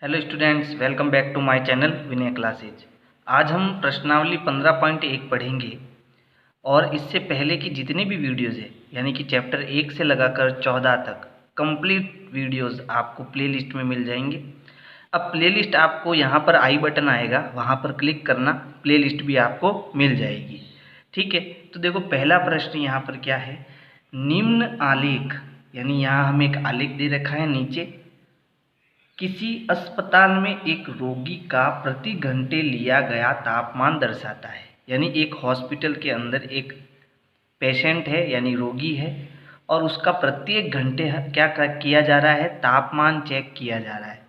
Hello students, welcome back to my channel Vinay classes. आज हम प्रश्नावली 15.1 पढ़ेंगे और इससे पहले की जितने भी वीडियोज़ हैं यानी कि चैप्टर 1 से लगाकर 14 तक कंप्लीट वीडियोज़ आपको प्लेलिस्ट में मिल जाएंगे। अब प्लेलिस्ट आपको यहाँ पर आई बटन आएगा, वहाँ पर क्लिक करना, प्लेलिस्ट भी आपको मिल जाएगी। ठीक है, तो देखो पहला प्रश्न यहाँ पर क्या है। निम्न आलेख यानी यहाँ हमें एक आलेख दे रखा है नीचे। किसी अस्पताल में एक रोगी का प्रति घंटे लिया गया तापमान दर्शाता है। यानी एक हॉस्पिटल के अंदर एक पेशेंट है यानी रोगी है और उसका प्रत्येक घंटे क्या किया जा रहा है, तापमान चेक किया जा रहा है।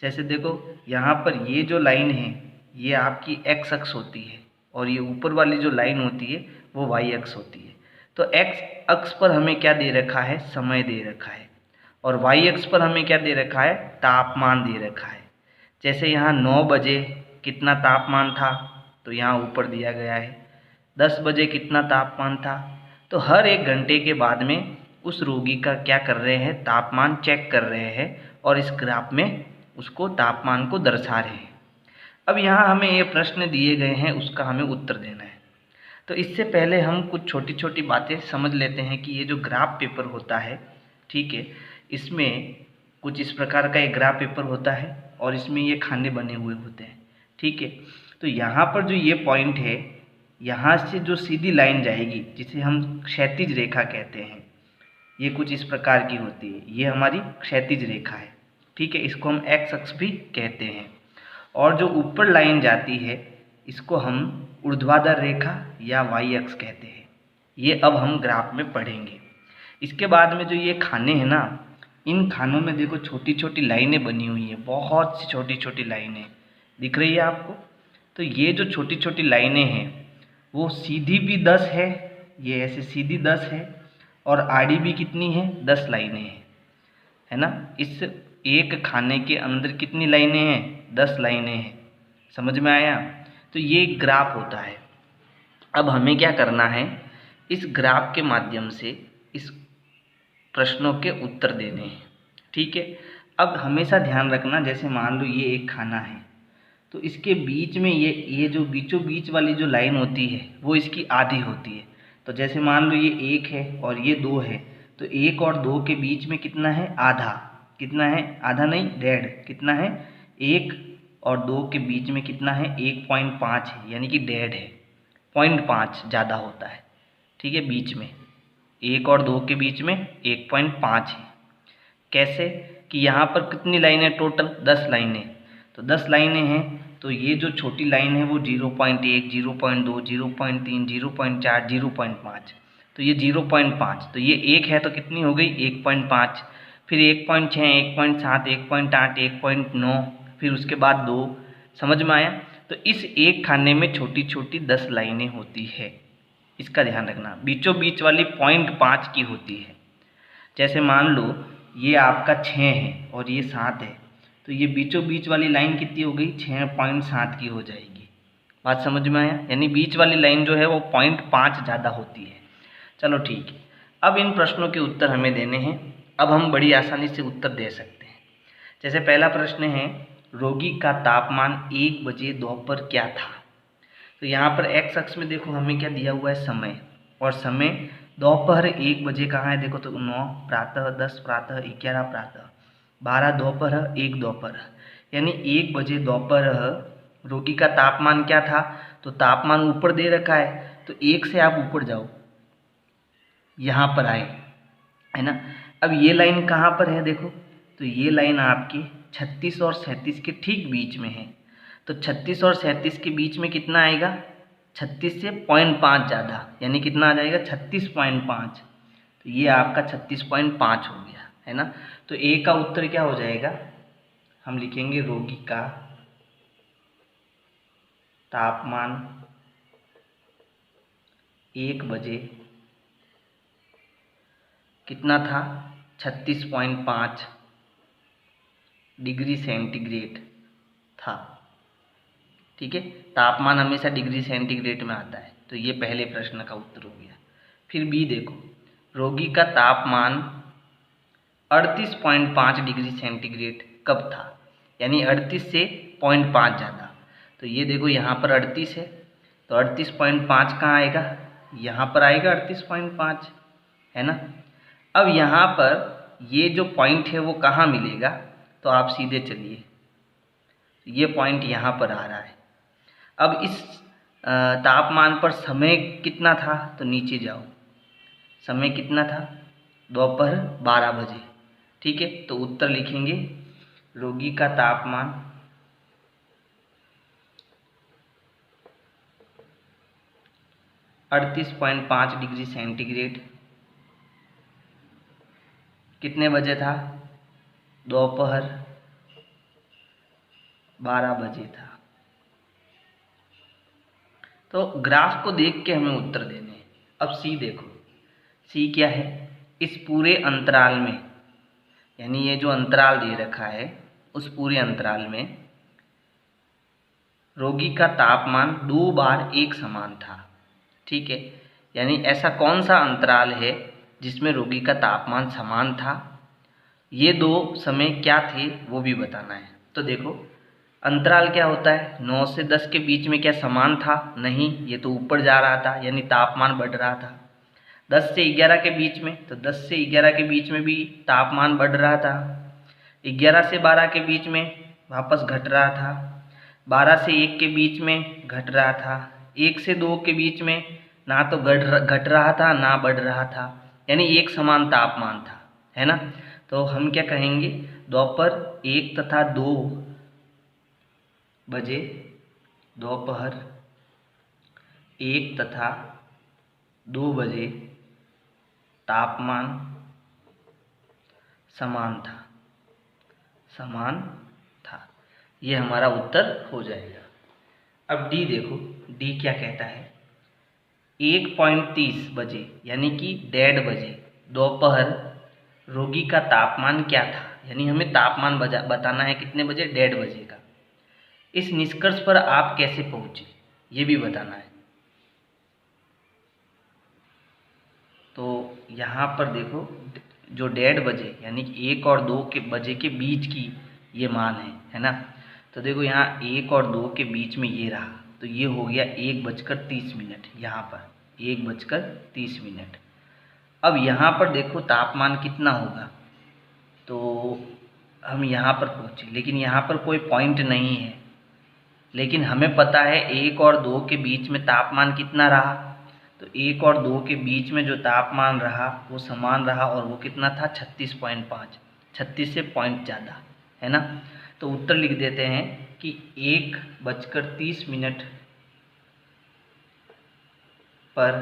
जैसे देखो यहाँ पर ये जो लाइन है ये आपकी एक्स अक्ष होती है और ये ऊपर वाली जो लाइन होती है वो वाई अक्ष होती है। तो एक्स अक्ष पर हमें क्या दे रखा है, समय दे रखा है, और वाई अक्ष पर हमें क्या दे रखा है, तापमान दे रखा है। जैसे यहाँ 9 बजे कितना तापमान था तो यहाँ ऊपर दिया गया है, 10 बजे कितना तापमान था। तो हर एक घंटे के बाद में उस रोगी का क्या कर रहे हैं, तापमान चेक कर रहे हैं और इस ग्राफ में उसको तापमान को दर्शा रहे हैं। अब यहाँ हमें ये प्रश्न दिए गए हैं, उसका हमें उत्तर देना है। तो इससे पहले हम कुछ छोटी छोटी बातें समझ लेते हैं कि ये जो ग्राफ पेपर होता है, ठीक है, इसमें कुछ इस प्रकार का एक ग्राफ पेपर होता है और इसमें ये खाने बने हुए होते हैं। ठीक है, तो यहाँ पर जो ये पॉइंट है, यहाँ से जो सीधी लाइन जाएगी जिसे हम क्षैतिज रेखा कहते हैं, ये कुछ इस प्रकार की होती है, ये हमारी क्षैतिज रेखा है। ठीक है, इसको हम एक्स अक्ष भी कहते हैं। और जो ऊपर लाइन जाती है इसको हम ऊर्ध्वाधर रेखा या वाई अक्ष कहते हैं। ये अब हम ग्राफ में पढ़ेंगे। इसके बाद में जो ये खाने हैं ना, इन खानों में देखो छोटी छोटी लाइनें बनी हुई हैं, बहुत सी छोटी छोटी लाइनें दिख रही है आपको। तो ये जो छोटी छोटी लाइनें हैं वो सीधी भी 10 है, ये ऐसे सीधी 10 है, और आड़ी भी कितनी है, 10 लाइनें हैं, है ना। इस एक खाने के अंदर कितनी लाइनें हैं, 10 लाइनें हैं। समझ में आया। तो ये ग्राफ होता है। अब हमें क्या करना है, इस ग्राफ के माध्यम से इस प्रश्नों के उत्तर देने हैं। ठीक है, अब हमेशा ध्यान रखना, जैसे मान लो ये एक खाना है तो इसके बीच में ये जो बीचों बीच वाली जो लाइन होती है वो इसकी आधी होती है। तो जैसे मान लो ये 1 है और ये 2 है, तो 1 और 2 के बीच में कितना है, आधा। कितना है, आधा नहीं, डेढ़। कितना है, 1 और 2 के बीच में कितना है, 1.5 है, यानी कि डेढ़ है। 0.5 ज़्यादा होता है। ठीक है, बीच में 1 और 2 के बीच में 1.5 है। कैसे कि यहाँ पर कितनी लाइनें, टोटल 10 लाइनें। तो 10 लाइनें हैं तो ये जो छोटी लाइन है वो 0.1, 0.2, 0.3, 0.4, 0.5। तो ये 0.5, तो ये 1 है तो कितनी हो गई, 1.5। फिर 1.6, 1.7, 1.8, 1.9, फिर उसके बाद 2। समझ में आया। तो इस एक खाने में छोटी छोटी 10 लाइनें होती है, इसका ध्यान रखना। बीचों बीच वाली 0.5 की होती है। जैसे मान लो ये आपका 6 है और ये 7 है, तो ये बीचों बीच वाली लाइन कितनी हो गई, 6.7 की हो जाएगी। बात समझ में आया। यानी बीच वाली लाइन जो है वो 0.5 ज़्यादा होती है। चलो ठीक है, अब इन प्रश्नों के उत्तर हमें देने हैं। अब हम बड़ी आसानी से उत्तर दे सकते हैं। जैसे पहला प्रश्न है, रोगी का तापमान 1 बजे दोपहर क्या था। तो यहाँ पर एक्स अक्ष में देखो हमें क्या दिया हुआ है, समय। और समय दोपहर 1 बजे कहाँ है, देखो तो 9 प्रातः, 10 प्रातः, 11 प्रातः, 12 दोपहर, 1 दोपहर, यानी 1 बजे दोपहर रोगी का तापमान क्या था। तो तापमान ऊपर दे रखा है तो 1 से आप ऊपर जाओ, यहाँ पर आए, है ना। अब ये लाइन कहाँ पर है, देखो तो ये लाइन आपकी 36 और 37 के ठीक बीच में है। तो 36 और 37 के बीच में कितना आएगा, 36 से 0.5 ज़्यादा, यानी कितना आ जाएगा, 36.5। तो ये आपका 36.5 हो गया, है ना। तो ए का उत्तर क्या हो जाएगा, हम लिखेंगे रोगी का तापमान 1 बजे कितना था, 36.5 डिग्री सेंटीग्रेड था। ठीक है, तापमान हमेशा डिग्री सेंटीग्रेड में आता है। तो ये पहले प्रश्न का उत्तर हो गया। फिर बी देखो, रोगी का तापमान 38.5 डिग्री सेंटीग्रेड कब था। यानी 38 से 0.5 ज़्यादा। तो ये देखो यहाँ पर 38 है, तो 38.5 कहाँ आएगा, यहाँ पर आएगा 38.5, है ना। अब यहाँ पर ये जो पॉइंट है वो कहाँ मिलेगा, तो आप सीधे चलिए, ये पॉइंट यहाँ पर आ रहा है। अब इस तापमान पर समय कितना था, तो नीचे जाओ, समय कितना था, दोपहर 12 बजे। ठीक है, तो उत्तर लिखेंगे रोगी का तापमान 38.5 डिग्री सेंटीग्रेड कितने बजे था, दोपहर 12 बजे था। तो ग्राफ को देख के हमें उत्तर देने हैं। अब सी देखो, सी क्या है, इस पूरे अंतराल में, यानी ये जो अंतराल दे रखा है उस पूरे अंतराल में रोगी का तापमान 2 बार एक समान था। ठीक है, यानी ऐसा कौन सा अंतराल है जिसमें रोगी का तापमान समान था, ये दो समय क्या थे वो भी बताना है। तो देखो अंतराल क्या होता है, 9 से 10 के बीच में क्या समान था, नहीं, ये तो ऊपर जा रहा था यानी तापमान बढ़ रहा था। 10 से 11 के बीच में, तो 10 से 11 के बीच में भी तापमान बढ़ रहा था। 11 से 12 के बीच में वापस घट रहा था। 12 से 1 के बीच में घट रहा था। 1 से 2 के बीच में ना तो घट रहा था ना बढ़ रहा था, यानी एक समान तापमान था, है ना। तो हम क्या कहेंगे, दोपहर 1 तथा 2 बजे, दोपहर 1 तथा 2 बजे तापमान समान था, समान था। ये हमारा उत्तर हो जाएगा। अब डी देखो, डी क्या कहता है, 1.30 बजे यानी कि 1:30 बजे दोपहर रोगी का तापमान क्या था, यानी हमें तापमान बताना है कितने बजे, 1:30 बजे का। इस निष्कर्ष पर आप कैसे पहुंचे ये भी बताना है। तो यहाँ पर देखो, जो 1:30 बजे यानी कि 1 और 2 के बजे के बीच की ये मान है ना। तो देखो यहाँ 1 और 2 के बीच में ये रहा, तो ये हो गया 1:30 यहाँ पर 1:30। अब यहाँ पर देखो तापमान कितना होगा, तो हम यहाँ पर पहुँचे, लेकिन यहाँ पर कोई पॉइंट नहीं है, लेकिन हमें पता है 1 और 2 के बीच में तापमान कितना रहा। तो 1 और 2 के बीच में जो तापमान रहा वो समान रहा, और वो कितना था, 36.5, 36 से पॉइंट ज़्यादा, है ना। तो उत्तर लिख देते हैं कि 1:30 पर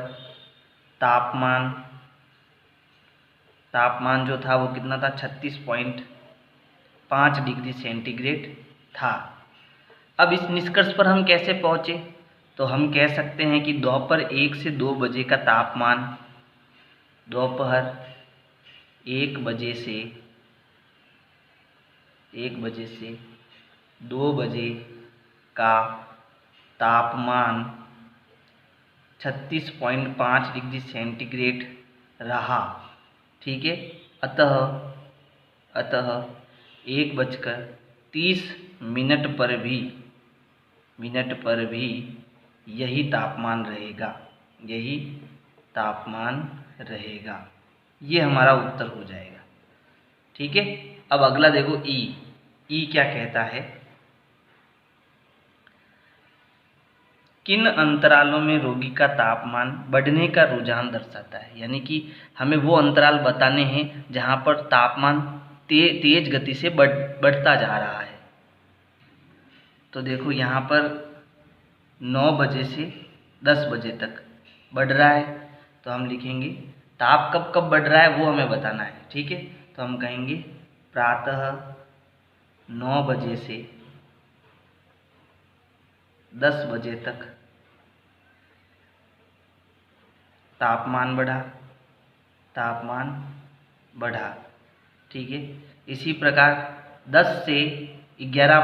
तापमान जो था वो कितना था, 36.5 डिग्री सेंटीग्रेड था। अब इस निष्कर्ष पर हम कैसे पहुँचे, तो हम कह सकते हैं कि दोपहर 1 से 2 बजे का तापमान, दोपहर 1 बजे से 2 बजे का तापमान 36.5 डिग्री सेंटीग्रेड रहा। ठीक है, अतः 1:30 पर भी यही तापमान रहेगा, ये हमारा उत्तर हो जाएगा। ठीक है, अब अगला देखो, ई क्या कहता है, किन अंतरालों में रोगी का तापमान बढ़ने का रुझान दर्शाता है, यानी कि हमें वो अंतराल बताने हैं जहाँ पर तापमान तेज गति से बढ़ता जा रहा है। तो देखो यहाँ पर 9 बजे से 10 बजे तक बढ़ रहा है, तो हम लिखेंगे ताप कब कब बढ़ रहा है वो हमें बताना है। ठीक है, तो हम कहेंगे प्रातः 9 बजे से 10 बजे तक तापमान बढ़ा। ठीक है, इसी प्रकार 10 से 11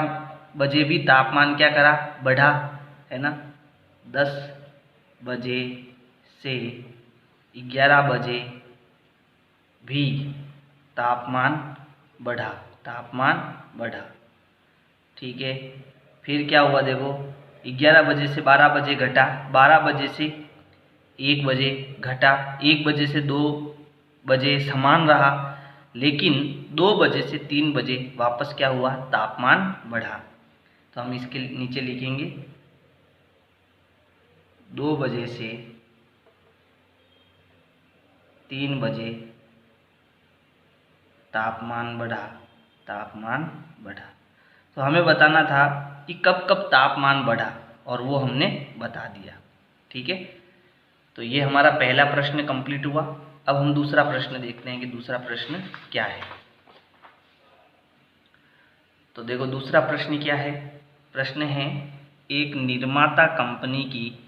बजे भी तापमान क्या करा, बढ़ा, है ना। 10 बजे से 11 बजे भी तापमान बढ़ा। ठीक है। फिर क्या हुआ देखो, 11 बजे से 12 बजे घटा, 12 बजे से 1 बजे घटा, 1 बजे से 2 बजे समान रहा, लेकिन 2 बजे से 3 बजे वापस क्या हुआ, तापमान बढ़ा। तो हम इसके नीचे लिखेंगे 2 बजे से 3 बजे तापमान बढ़ा, तापमान बढ़ा। तो हमें बताना था कि कब कब तापमान बढ़ा, और वो हमने बता दिया। ठीक है, तो ये हमारा पहला प्रश्न कंप्लीट हुआ। अब हम दूसरा प्रश्न देखते हैं कि दूसरा प्रश्न क्या है। तो देखो दूसरा प्रश्न क्या है। प्रश्न है, एक निर्माता कंपनी की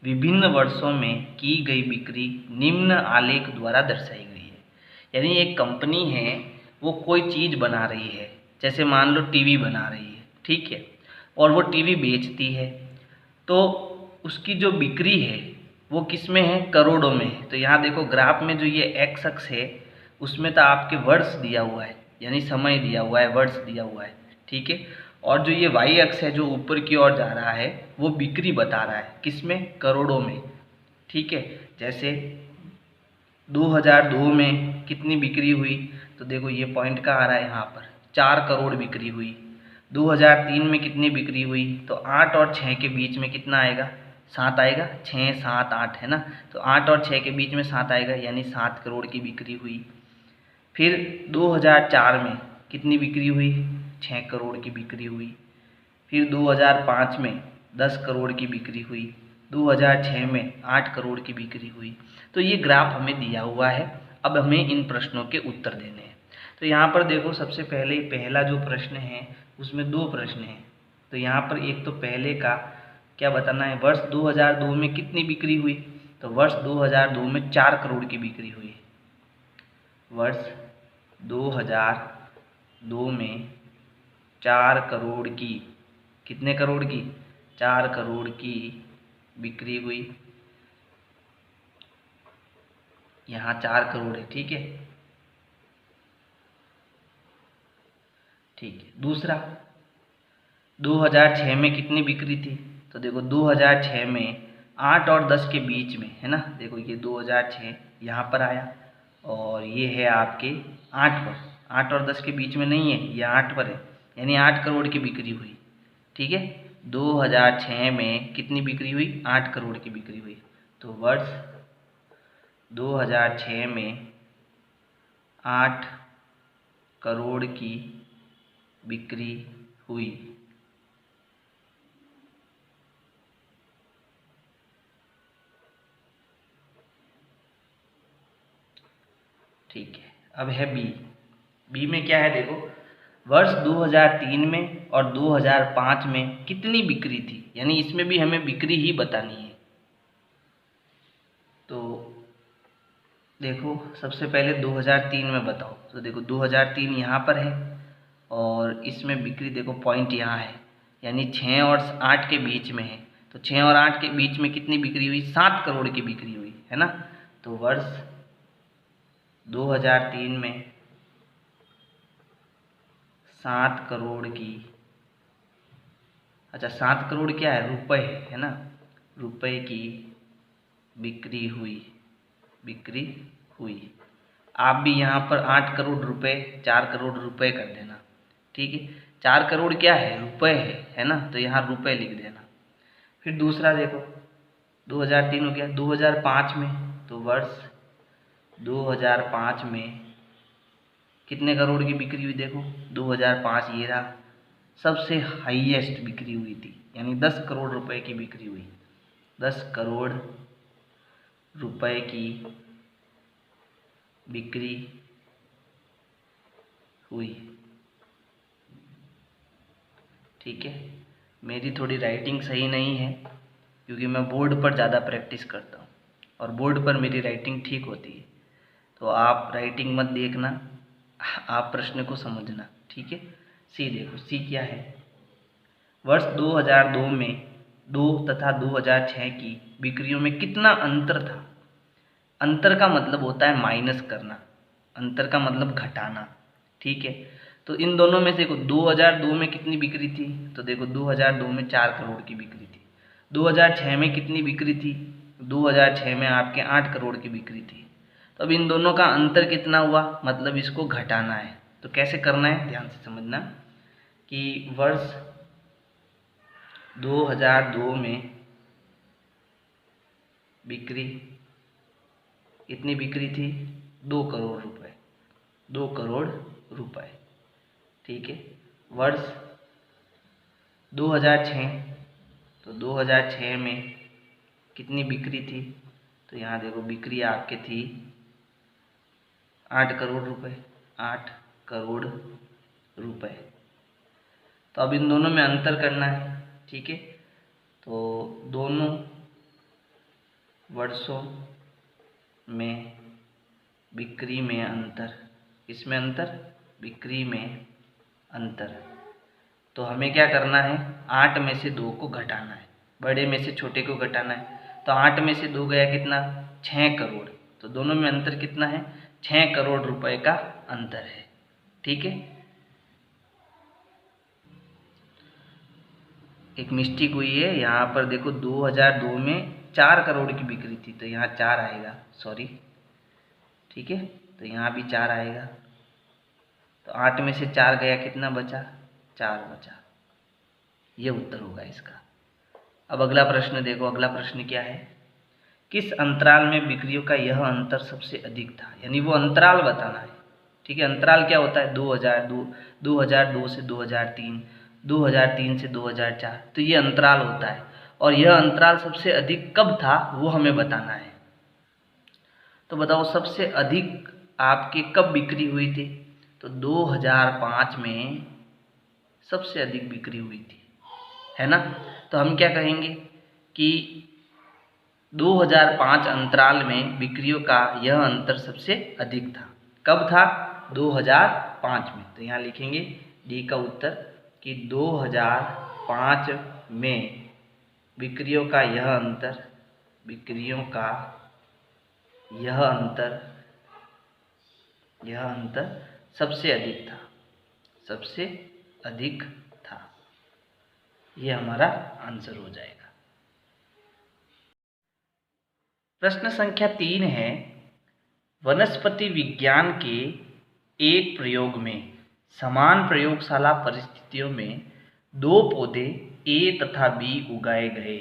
विभिन्न वर्षों में की गई बिक्री निम्न आलेख द्वारा दर्शाई गई है। यानी एक कंपनी है, वो कोई चीज़ बना रही है, जैसे मान लो टीवी बना रही है, ठीक है, और वो टीवी बेचती है। तो उसकी जो बिक्री है वो किस में है, करोड़ों में है। तो यहाँ देखो ग्राफ में जो ये एक्स अक्ष है उसमें तो आपके वर्ष दिया हुआ है, यानी समय दिया हुआ है, वर्ष दिया हुआ है, ठीक है। और जो ये वाई अक्ष है जो ऊपर की ओर जा रहा है वो बिक्री बता रहा है, किस में, करोड़ों में, ठीक है। जैसे 2002 में कितनी बिक्री हुई, तो देखो ये पॉइंट का आ रहा है यहाँ पर, 4 करोड़ बिक्री हुई। 2003 में कितनी बिक्री हुई, तो 8 और 6 के बीच में कितना आएगा, 7 आएगा, 6 7 8 है ना, तो 8 और 6 के बीच में 7 आएगा, यानी 7 करोड़ की बिक्री हुई। फिर 2004 में कितनी बिक्री हुई, 6 करोड़ की बिक्री हुई। फिर 2005 में 10 करोड़ की बिक्री हुई। 2006 में 8 करोड़ की बिक्री हुई। तो ये ग्राफ हमें दिया हुआ है। अब हमें इन प्रश्नों के उत्तर देने हैं। तो यहाँ पर देखो सबसे पहले पहला जो प्रश्न है उसमें 2 प्रश्न हैं। तो यहाँ पर एक तो पहले का क्या बताना है, वर्ष 2002 में कितनी बिक्री हुई, तो वर्ष 2002 में 4 करोड़ की बिक्री हुई। वर्ष 2002 में 4 करोड़ की, कितने करोड़ की, 4 करोड़ की बिक्री हुई। यहाँ 4 करोड़ है, ठीक है, ठीक है। दूसरा 2006 में कितनी बिक्री थी, तो देखो 2006 में 8 और 10 के बीच में है ना, देखो ये 2006 यहाँ पर आया और ये है आपके 8 पर, 8 और 10 के बीच में नहीं है, ये 8 पर है, यानी 8 करोड़ की बिक्री हुई, ठीक है। 2006 में कितनी बिक्री हुई, 8 करोड़ की बिक्री हुई। तो वर्ष 2006 में 8 करोड़ की बिक्री हुई। ठीक है, अब है बी। बी में क्या है देखो, वर्ष 2003 में और 2005 में कितनी बिक्री थी, यानी इसमें भी हमें बिक्री ही बतानी है। तो देखो सबसे पहले 2003 में बताओ, तो देखो 2003 यहाँ पर है और इसमें बिक्री देखो पॉइंट यहाँ है, यानी 6 और 8 के बीच में है। तो 6 और 8 के बीच में कितनी बिक्री हुई, 7 करोड़ की बिक्री हुई, है ना। तो वर्ष 2003 में 7 करोड़ की, अच्छा 7 करोड़ क्या है, रुपए है ना, रुपए की बिक्री हुई, बिक्री हुई। आप भी यहाँ पर 8 करोड़ रुपए, 4 करोड़ रुपए कर देना, ठीक है। 4 करोड़ क्या है, रुपए है ना, तो यहाँ रुपए लिख देना। फिर दूसरा देखो 2003 हो गया। 2005 में, तो वर्ष 2005 में कितने करोड़ की बिक्री हुई, देखो 2005 ये रहा, सबसे हाईएस्ट बिक्री हुई थी, यानी 10 करोड़ रुपए की बिक्री हुई, 10 करोड़ रुपए की बिक्री हुई, ठीक है। मेरी थोड़ी राइटिंग सही नहीं है क्योंकि मैं बोर्ड पर ज़्यादा प्रैक्टिस करता हूँ और बोर्ड पर मेरी राइटिंग ठीक होती है। तो आप राइटिंग मत देखना, आप प्रश्न को समझना, ठीक है। सी देखो, सी क्या है, वर्ष 2002 में 2 तथा 2006 की बिक्रियों में कितना अंतर था। अंतर का मतलब होता है माइनस करना, अंतर का मतलब घटाना, ठीक है। तो इन दोनों में से देखो 2002 में कितनी बिक्री थी, तो देखो 2002 में 4 करोड़ की बिक्री थी। 2006 में कितनी बिक्री थी, 2006 में आपके 8 करोड़ की बिक्री थी। तो अब इन दोनों का अंतर कितना हुआ, मतलब इसको घटाना है। तो कैसे करना है, ध्यान से समझना कि वर्ष 2002 में बिक्री कितनी बिक्री थी, 2 करोड़ रुपए, 2 करोड़ रुपए, ठीक है। वर्ष 2006, तो 2006 में कितनी बिक्री थी, तो यहाँ देखो बिक्री आपके थी 8 करोड़ रुपए, 8 करोड़ रुपए। तो अब इन दोनों में अंतर करना है, ठीक है। तो दोनों वर्षों में बिक्री में अंतर, इसमें अंतर, बिक्री में अंतर। तो हमें क्या करना है, 8 में से 2 को घटाना है, बड़े में से छोटे को घटाना है। तो 8 में से 2 गया कितना, 6 करोड़। तो दोनों में अंतर कितना है, 6 करोड़ रुपए का अंतर है, ठीक है। एक मिस्टेक हुई है यहाँ पर, देखो 2002 में 4 करोड़ की बिक्री थी, तो यहाँ 4 आएगा, सॉरी, ठीक है। तो यहाँ भी 4 आएगा। तो 8 में से 4 गया, कितना बचा, 4 बचा। ये उत्तर होगा इसका। अब अगला प्रश्न देखो, अगला प्रश्न क्या है, किस अंतराल में बिक्रियों का यह अंतर सबसे अधिक था, यानी वो अंतराल बताना है, ठीक है। अंतराल क्या होता है, 2002, 2002 से 2003, 2003 से 2004, तो ये अंतराल होता है। और यह अंतराल सबसे अधिक कब था वो हमें बताना है। तो बताओ सबसे अधिक आपकी कब बिक्री हुई थी, तो 2005 में सबसे अधिक बिक्री हुई थी, है ना। तो हम क्या कहेंगे कि 2005 अंतराल में बिक्रियों का यह अंतर सबसे अधिक था। कब था, 2005 में। तो यहाँ लिखेंगे डी का उत्तर कि 2005 में बिक्रियों का यह अंतर, बिक्रियों का यह अंतर सबसे अधिक था, सबसे अधिक था। ये हमारा आंसर हो जाएगा। प्रश्न संख्या 3 है, वनस्पति विज्ञान के एक प्रयोग में समान प्रयोगशाला परिस्थितियों में 2 पौधे ए तथा बी उगाए गए।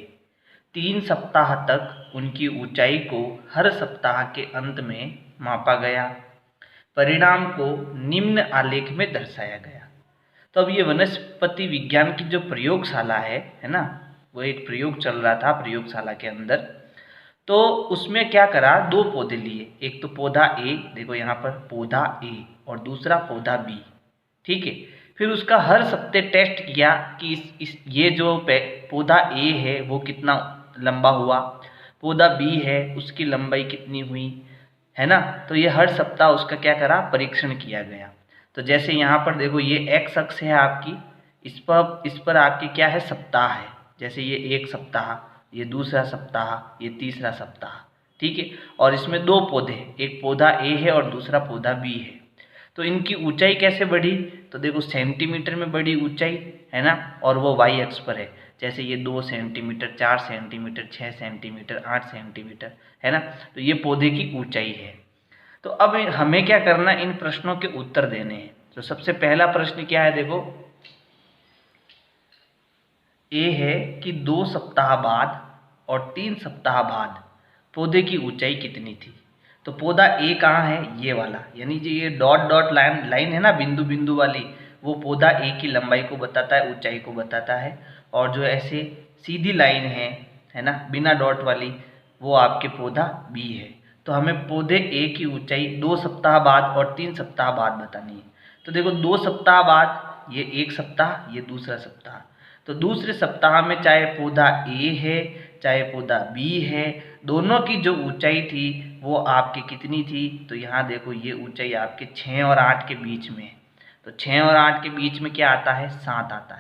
3 सप्ताह तक उनकी ऊंचाई को हर सप्ताह के अंत में मापा गया। परिणाम को निम्न आलेख में दर्शाया गया। तो अब ये वनस्पति विज्ञान की जो प्रयोगशाला है ना, वो एक प्रयोग चल रहा था प्रयोगशाला के अंदर। तो उसमें क्या करा, 2 पौधे लिए, एक तो पौधा ए, देखो यहाँ पर पौधा ए, और दूसरा पौधा बी, ठीक है। फिर उसका हर सप्ताह टेस्ट किया कि ये जो पौधा ए है वो कितना लंबा हुआ, पौधा बी है उसकी लंबाई कितनी हुई, है ना। तो ये हर सप्ताह उसका क्या करा, परीक्षण किया गया। तो जैसे यहाँ पर देखो ये एक्स अक्ष है आपकी, इस पर आपकी क्या है, सप्ताह है। जैसे ये एक सप्ताह, ये दूसरा सप्ताह, ये तीसरा सप्ताह, ठीक है। और इसमें 2 पौधे, एक पौधा ए है और दूसरा पौधा बी है। तो इनकी ऊंचाई कैसे बढ़ी, तो देखो सेंटीमीटर में बढ़ी ऊंचाई, है ना। और वो वाई अक्ष पर है, जैसे ये 2 सेंटीमीटर, 4 सेंटीमीटर, 6 सेंटीमीटर, 8 सेंटीमीटर, है ना। तो ये पौधे की ऊंचाई है। तो अब हमें क्या करना, इन प्रश्नों के उत्तर देने हैं। तो सबसे पहला प्रश्न क्या है, देखो ए है कि 2 सप्ताह बाद और 3 सप्ताह बाद पौधे की ऊंचाई कितनी थी। तो पौधा ए कहाँ है, ये वाला, यानी जो ये डॉट डॉट लाइन है ना, बिंदु बिंदु वाली, वो पौधा ए की लंबाई को बताता है, ऊंचाई को बताता है। और जो ऐसे सीधी लाइन है ना, बिना डॉट वाली, वो आपके पौधा बी है। तो हमें पौधे ए की ऊंचाई 2 सप्ताह बाद और 3 सप्ताह बाद बतानी है। तो देखो 2 सप्ताह बाद, ये एक सप्ताह, ये दूसरा सप्ताह। तो दूसरे सप्ताह में चाहे पौधा ए है चाहे पौधा बी है, दोनों की जो ऊंचाई थी वो आपकी कितनी थी, तो यहाँ देखो ये ऊंचाई आपके 6 और 8 के बीच में है। तो 6 और 8 के बीच में क्या आता है, 7 आता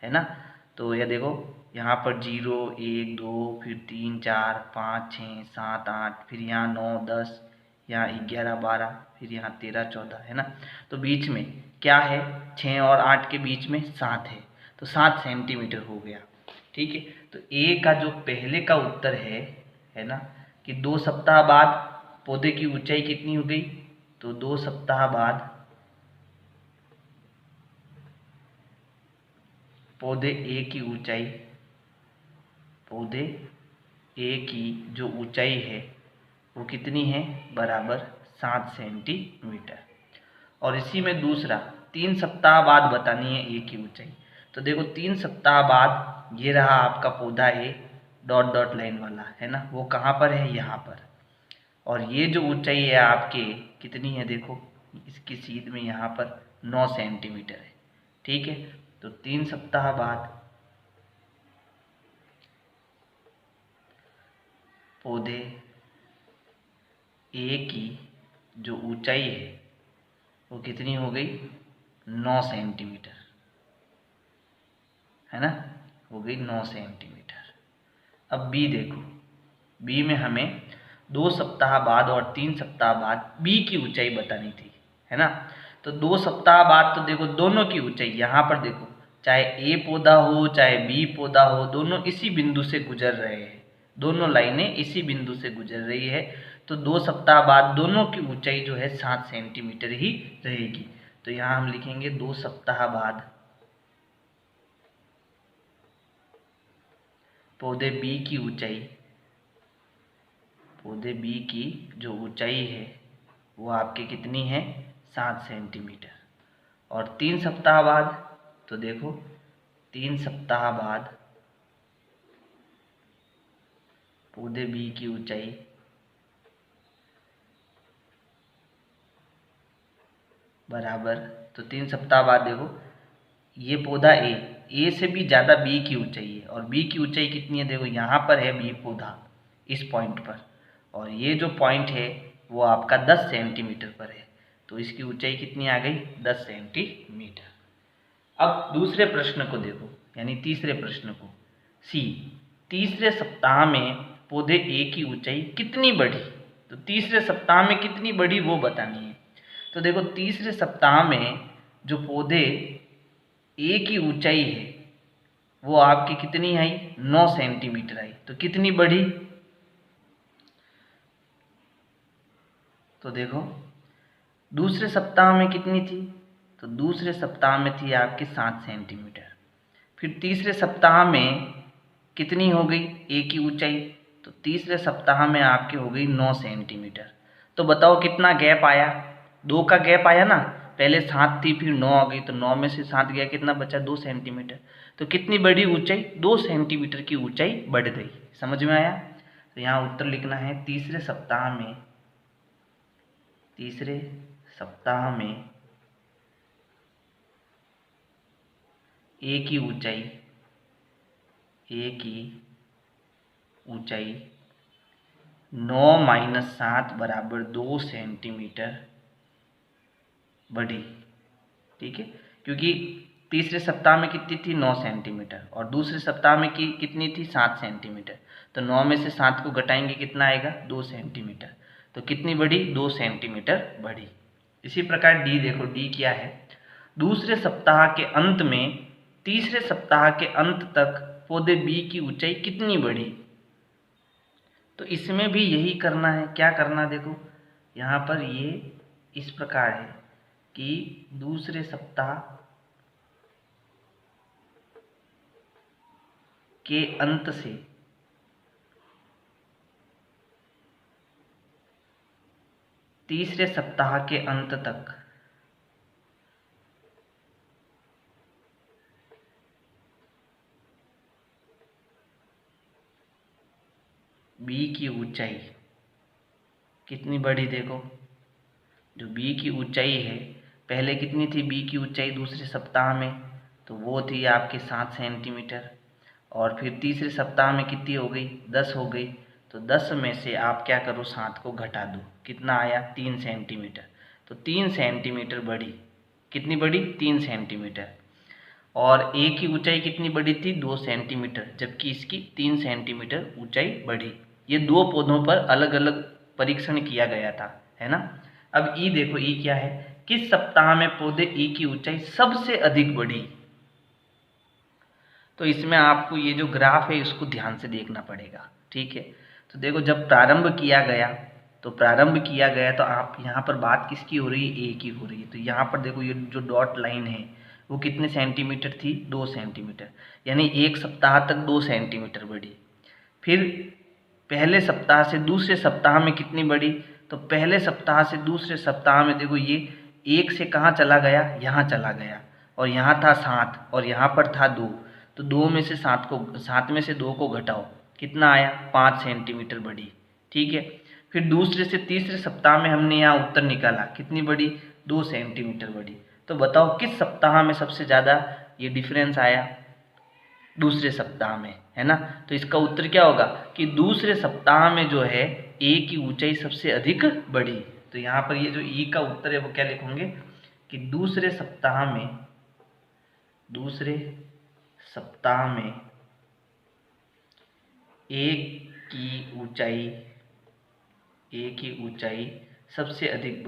है ना। तो ये देखो यहाँ पर 0, 1, 2, फिर 3, 4, 5, 6, 7, 8, फिर यहाँ 9, 10, यहाँ 11 12, फिर यहाँ 13 14 है ना। तो बीच में क्या है, 6 और 8 के बीच में 7 है, तो 7 सेंटीमीटर हो गया। ठीक है, तो ए का जो पहले का उत्तर है ना, कि 2 सप्ताह बाद पौधे की ऊंचाई कितनी हो गई, तो 2 सप्ताह बाद पौधे ए की ऊंचाई, पौधे ए की जो ऊंचाई है वो कितनी है, बराबर 7 सेंटीमीटर। और इसी में दूसरा 3 सप्ताह बाद बतानी है ए की ऊंचाई। तो देखो 3 सप्ताह बाद ये रहा आपका पौधा ए, डॉट डॉट लाइन वाला है ना, वो कहाँ पर है, यहाँ पर। और ये जो ऊंचाई है आपके कितनी है, देखो इसकी सीध में यहाँ पर 9 सेंटीमीटर है। ठीक है, तो 3 सप्ताह बाद पौधे ए की जो ऊंचाई है वो कितनी हो गई, 9 सेंटीमीटर, है ना, हो गई 9 सेंटीमीटर। अब बी देखो, बी में हमें 2 सप्ताह बाद और 3 सप्ताह बाद बी की ऊंचाई बतानी थी, है ना। तो 2 सप्ताह बाद तो देखो दोनों की ऊंचाई यहाँ पर देखो, चाहे ए पौधा हो चाहे बी पौधा हो, दोनों इसी बिंदु से गुजर रहे हैं, दोनों लाइनें इसी बिंदु से गुजर रही है। तो 2 सप्ताह बाद दोनों की ऊंचाई जो है 7 सेंटीमीटर ही रहेगी। तो यहाँ हम लिखेंगे 2 सप्ताह बाद पौधे बी की ऊंचाई, पौधे बी की जो ऊंचाई है वो आपके कितनी है, 7 सेंटीमीटर। और 3 सप्ताह बाद, तो देखो 3 सप्ताह बाद पौधे बी की ऊंचाई बराबर, तो 3 सप्ताह बाद देखो ये पौधा ए से भी ज़्यादा बी की ऊंचाई है, और बी की ऊंचाई कितनी है, देखो यहाँ पर है बी पौधा इस पॉइंट पर, और ये जो पॉइंट है वो आपका 10 सेंटीमीटर पर है, तो इसकी ऊंचाई कितनी आ गई, 10 सेंटीमीटर। अब दूसरे प्रश्न को देखो, यानी तीसरे प्रश्न को, सी, तीसरे सप्ताह में पौधे ए की ऊंचाई कितनी बढ़ी, तो तीसरे सप्ताह में कितनी बढ़ी वो बतानी है। तो देखो तीसरे सप्ताह में जो पौधे ए की ऊंचाई है वो आपकी कितनी आई, 9 सेंटीमीटर आई, तो कितनी बढ़ी, तो देखो दूसरे सप्ताह में कितनी थी, तो दूसरे सप्ताह में थी आपकी 7 सेंटीमीटर। फिर तीसरे सप्ताह में कितनी हो गई ए की ऊंचाई, तो तीसरे सप्ताह में आपकी हो गई 9 सेंटीमीटर। तो बताओ कितना गैप आया, 2 का गैप आया ना, पहले 7 थी फिर 9 आ गई, तो 9 में से 7 गया, कितना बचा, 2 सेंटीमीटर। तो कितनी बड़ी ऊंचाई, 2 सेंटीमीटर की ऊंचाई बढ़ गई। समझ में आया। तो यहाँ उत्तर लिखना है तीसरे सप्ताह में, तीसरे सप्ताह में ए की ऊंचाई, ए की ऊंचाई 9 - 7 बराबर 2 सेंटीमीटर बढ़ी। ठीक है, क्योंकि तीसरे सप्ताह में कितनी थी, 9 सेंटीमीटर, और दूसरे सप्ताह में कितनी थी, 7 सेंटीमीटर। तो 9 में से 7 को घटाएंगे कितना आएगा, 2 सेंटीमीटर। तो कितनी बढ़ी, 2 सेंटीमीटर बढ़ी। इसी प्रकार डी देखो, डी क्या है, दूसरे सप्ताह के अंत में तीसरे सप्ताह के अंत तक पौधे बी की ऊंचाई कितनी बढ़ी। तो इसमें भी यही करना है, क्या करना, देखो यहाँ पर ये इस प्रकार है कि दूसरे सप्ताह के अंत से तीसरे सप्ताह के अंत तक बी की ऊंचाई कितनी बढ़ी। देखो जो बी की ऊंचाई है, पहले कितनी थी बी की ऊंचाई दूसरे सप्ताह में, तो वो थी आपके 7 सेंटीमीटर, और फिर तीसरे सप्ताह में कितनी हो गई, 10 हो गई। तो 10 में से आप क्या करो, 7 को घटा दो, कितना आया, 3 सेंटीमीटर। तो 3 सेंटीमीटर बढ़ी, कितनी बढ़ी, 3 सेंटीमीटर। और ए की ऊंचाई कितनी बढ़ी थी, 2 सेंटीमीटर, जबकि इसकी 3 सेंटीमीटर ऊंचाई बढ़ी। ये 2 पौधों पर अलग अलग परीक्षण किया गया था, है ना। अब ई देखो, ई क्या है, किस सप्ताह में पौधे ई की ऊंचाई सबसे अधिक बढ़ी। तो इसमें आपको ये जो ग्राफ है इसको ध्यान से देखना पड़ेगा, ठीक है। तो देखो जब प्रारंभ किया गया तो आप यहाँ पर बात किसकी हो रही है, ए की हो रही है। तो यहाँ पर देखो ये जो डॉट लाइन है वो कितने सेंटीमीटर थी, 2 सेंटीमीटर, यानी एक सप्ताह तक 2 सेंटीमीटर बढ़ी। फिर पहले सप्ताह से दूसरे सप्ताह में कितनी बढ़ी, तो पहले सप्ताह से दूसरे सप्ताह में देखो ये 1 से कहाँ चला गया, यहाँ चला गया, और यहाँ था 7 और यहाँ पर था 2। तो 2 में से 7 में से 2 को घटाओ, कितना आया, 5 सेंटीमीटर बढ़ी, ठीक है। फिर दूसरे से तीसरे सप्ताह में हमने यहाँ उत्तर निकाला, कितनी बढ़ी, 2 सेंटीमीटर बढ़ी। तो बताओ किस सप्ताह में सबसे ज़्यादा ये डिफरेंस आया, दूसरे सप्ताह में, है ना। तो इसका उत्तर क्या होगा कि दूसरे सप्ताह में जो है ए की ऊंचाई सबसे अधिक बढ़ी। तो यहाँ पर ये जो ई का उत्तर है वो क्या लिखोगे कि दूसरे सप्ताह में ए की ऊंचाई सबसे अधिक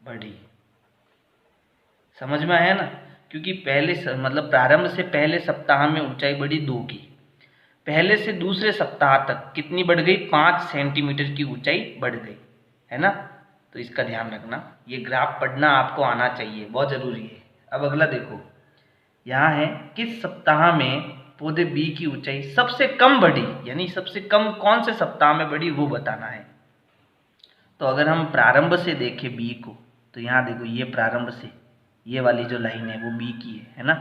बढ़ी। समझ में आया ना, क्योंकि मतलब प्रारंभ से पहले सप्ताह में ऊंचाई बढ़ी 2 की, पहले से दूसरे सप्ताह तक कितनी बढ़ गई, 5 सेंटीमीटर की ऊंचाई बढ़ गई, है ना। तो इसका ध्यान रखना, ये ग्राफ पढ़ना आपको आना चाहिए, बहुत ज़रूरी है। अब अगला देखो, यहाँ है किस सप्ताह में पौधे बी की ऊंचाई सबसे कम बढ़ी, यानी सबसे कम कौन से सप्ताह में बढ़ी वो बताना है। तो अगर हम प्रारंभ से देखें बी को, तो यहाँ देखो ये प्रारंभ से ये वाली जो लाइन है वो बी की है ना।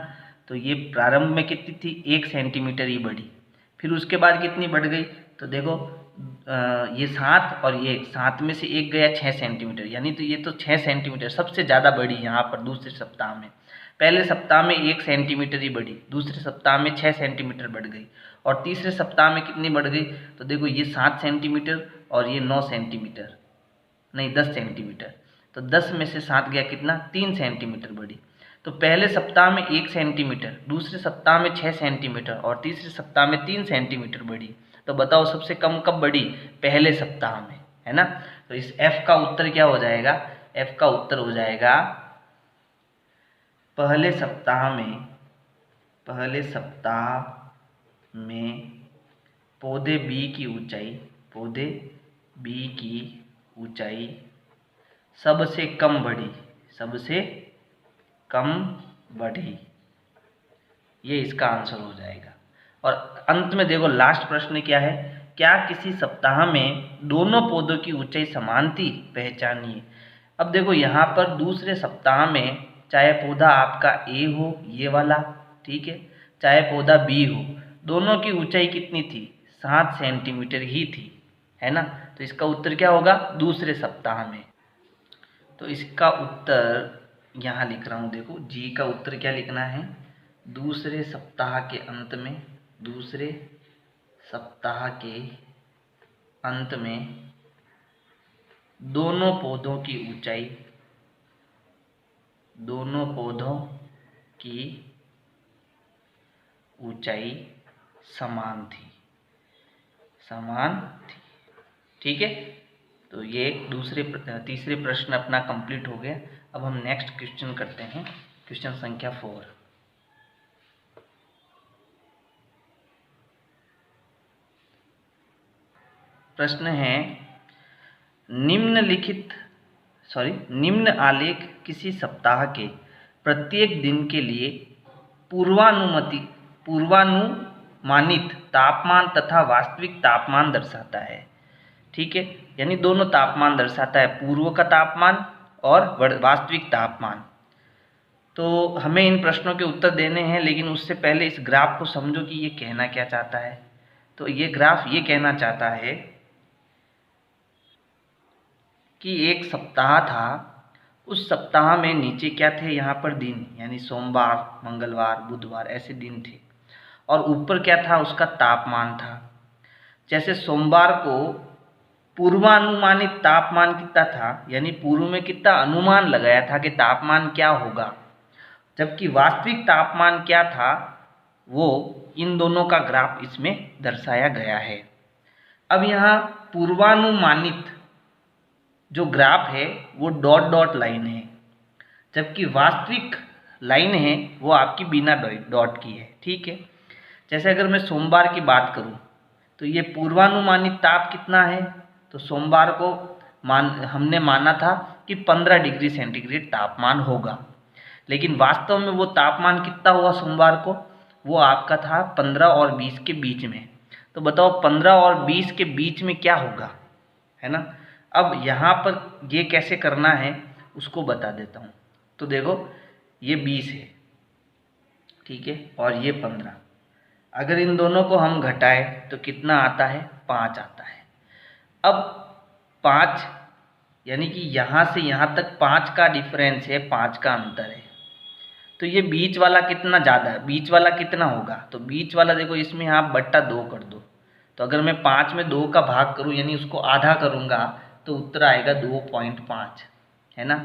तो ये प्रारंभ में कितनी थी, 1 सेंटीमीटर ही बढ़ी। फिर उसके बाद कितनी बढ़ गई, तो देखो ये 7 और ये 7 में से 1 गया 6 सेंटीमीटर, यानी तो ये तो 6 सेंटीमीटर सबसे ज़्यादा बढ़ी यहाँ पर दूसरे सप्ताह में। पहले सप्ताह में 1 सेंटीमीटर ही बढ़ी, दूसरे सप्ताह में 6 सेंटीमीटर बढ़ गई, और तीसरे सप्ताह में कितनी बढ़ गई, तो देखो ये 7 सेंटीमीटर और ये 9 सेंटीमीटर, नहीं 10 सेंटीमीटर। तो 10 में से 7 गया कितना, 3 सेंटीमीटर बढ़ी। तो पहले सप्ताह में 1 सेंटीमीटर, दूसरे सप्ताह में 6 सेंटीमीटर और तीसरे सप्ताह में 3 सेंटीमीटर बढ़ी। तो बताओ सबसे कम कब बढ़ी, पहले सप्ताह में, है ना। तो इस F का उत्तर क्या हो जाएगा, F का उत्तर हो जाएगा पहले सप्ताह में पौधे बी की ऊंचाई सबसे कम बढ़ी, ये इसका आंसर हो जाएगा। और अंत में देखो लास्ट प्रश्न क्या है, क्या किसी सप्ताह में दोनों पौधों की ऊंचाई समान थी, पहचानिए। अब देखो यहाँ पर दूसरे सप्ताह में चाहे पौधा आपका ए हो ये वाला, ठीक है, चाहे पौधा बी हो, दोनों की ऊंचाई कितनी थी, 7 सेंटीमीटर ही थी, है ना। तो इसका उत्तर क्या होगा, दूसरे सप्ताह में। तो इसका उत्तर यहाँ लिख रहा हूँ, देखो जी का उत्तर क्या लिखना है, दूसरे सप्ताह के अंत में दोनों पौधों की ऊंचाई समान थी, ठीक है। तो ये तीसरे प्रश्न अपना कंप्लीट हो गया। अब हम नेक्स्ट क्वेश्चन करते हैं, क्वेश्चन संख्या 4। प्रश्न है, निम्न आलेख किसी सप्ताह के प्रत्येक दिन के लिए पूर्वानुमानित तापमान तथा वास्तविक तापमान दर्शाता है, ठीक है। यानी दोनों तापमान दर्शाता है, पूर्व का तापमान और वास्तविक तापमान। तो हमें इन प्रश्नों के उत्तर देने हैं, लेकिन उससे पहले इस ग्राफ को समझो कि ये कहना क्या चाहता है। तो ये ग्राफ ये कहना चाहता है कि एक सप्ताह था, उस सप्ताह में नीचे क्या थे, यहाँ पर दिन, यानी सोमवार, मंगलवार, बुधवार ऐसे दिन थे, और ऊपर क्या था, उसका तापमान था। जैसे सोमवार को पूर्वानुमानित तापमान कितना था, यानी पूर्व में कितना अनुमान लगाया था कि तापमान क्या होगा, जबकि वास्तविक तापमान क्या था, वो इन दोनों का ग्राफ इसमें दर्शाया गया है। अब यहाँ पूर्वानुमानित जो ग्राफ है वो डॉट डॉट लाइन है, जबकि वास्तविक लाइन है वो आपकी बिना डॉट की है। ठीक है, जैसे अगर मैं सोमवार की बात करूं तो ये पूर्वानुमानित ताप कितना है, तो सोमवार को हमने माना था कि 15 डिग्री सेंटीग्रेड तापमान होगा, लेकिन वास्तव में वो तापमान कितना हुआ सोमवार को, वो आपका था 15 और 20 के बीच में। तो बताओ 15 और 20 के बीच में क्या होगा, है ना। अब यहाँ पर ये कैसे करना है उसको बता देता हूँ। तो देखो ये 20 है, ठीक है, और ये 15, अगर इन दोनों को हम घटाएं तो कितना आता है, 5 आता है। अब 5 यानी कि यहाँ से यहाँ तक 5 का डिफरेंस है, 5 का अंतर है, तो ये बीच वाला कितना ज़्यादा है, बीच वाला कितना होगा, तो बीच वाला देखो इसमें आप बट्टा 2 कर दो, तो अगर मैं 5 में 2 का भाग करूँ यानी उसको आधा करूँगा तो उत्तर आएगा 2.5, है ना।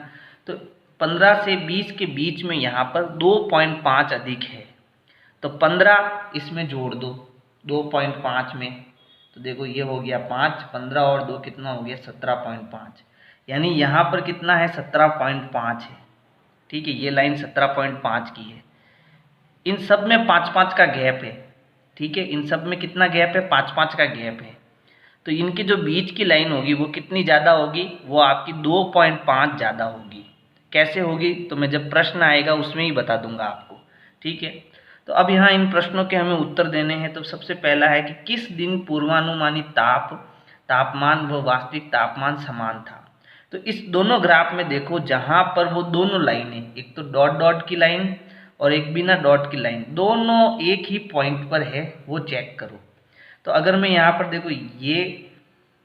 तो 15 से 20 के बीच में यहाँ पर 2.5 अधिक है, तो 15 इसमें जोड़ दो 2.5 में, तो देखो ये हो गया 5, 15 और 2 कितना हो गया 17.5, यानी यहाँ पर कितना है 17.5 है। ठीक है, ये लाइन 17.5 की है। इन सब में 5-5 का गैप है, ठीक है, इन सब में कितना गैप है, 5-5 का गैप है। तो इनकी जो बीच की लाइन होगी वो कितनी ज़्यादा होगी, वो आपकी 2.5 ज़्यादा होगी। कैसे होगी तो मैं जब प्रश्न आएगा उसमें ही बता दूंगा आपको। ठीक है, तो अब यहाँ इन प्रश्नों के हमें उत्तर देने हैं। तो सबसे पहला है कि किस दिन पूर्वानुमानित तापमान व वास्तविक तापमान समान था। तो इस दोनों ग्राफ में देखो जहाँ पर वो दोनों लाइनें, एक तो डॉट डॉट की लाइन और एक बिना डॉट की लाइन, दोनों एक ही पॉइंट पर है, वो चेक करो। तो अगर मैं यहाँ पर देखो ये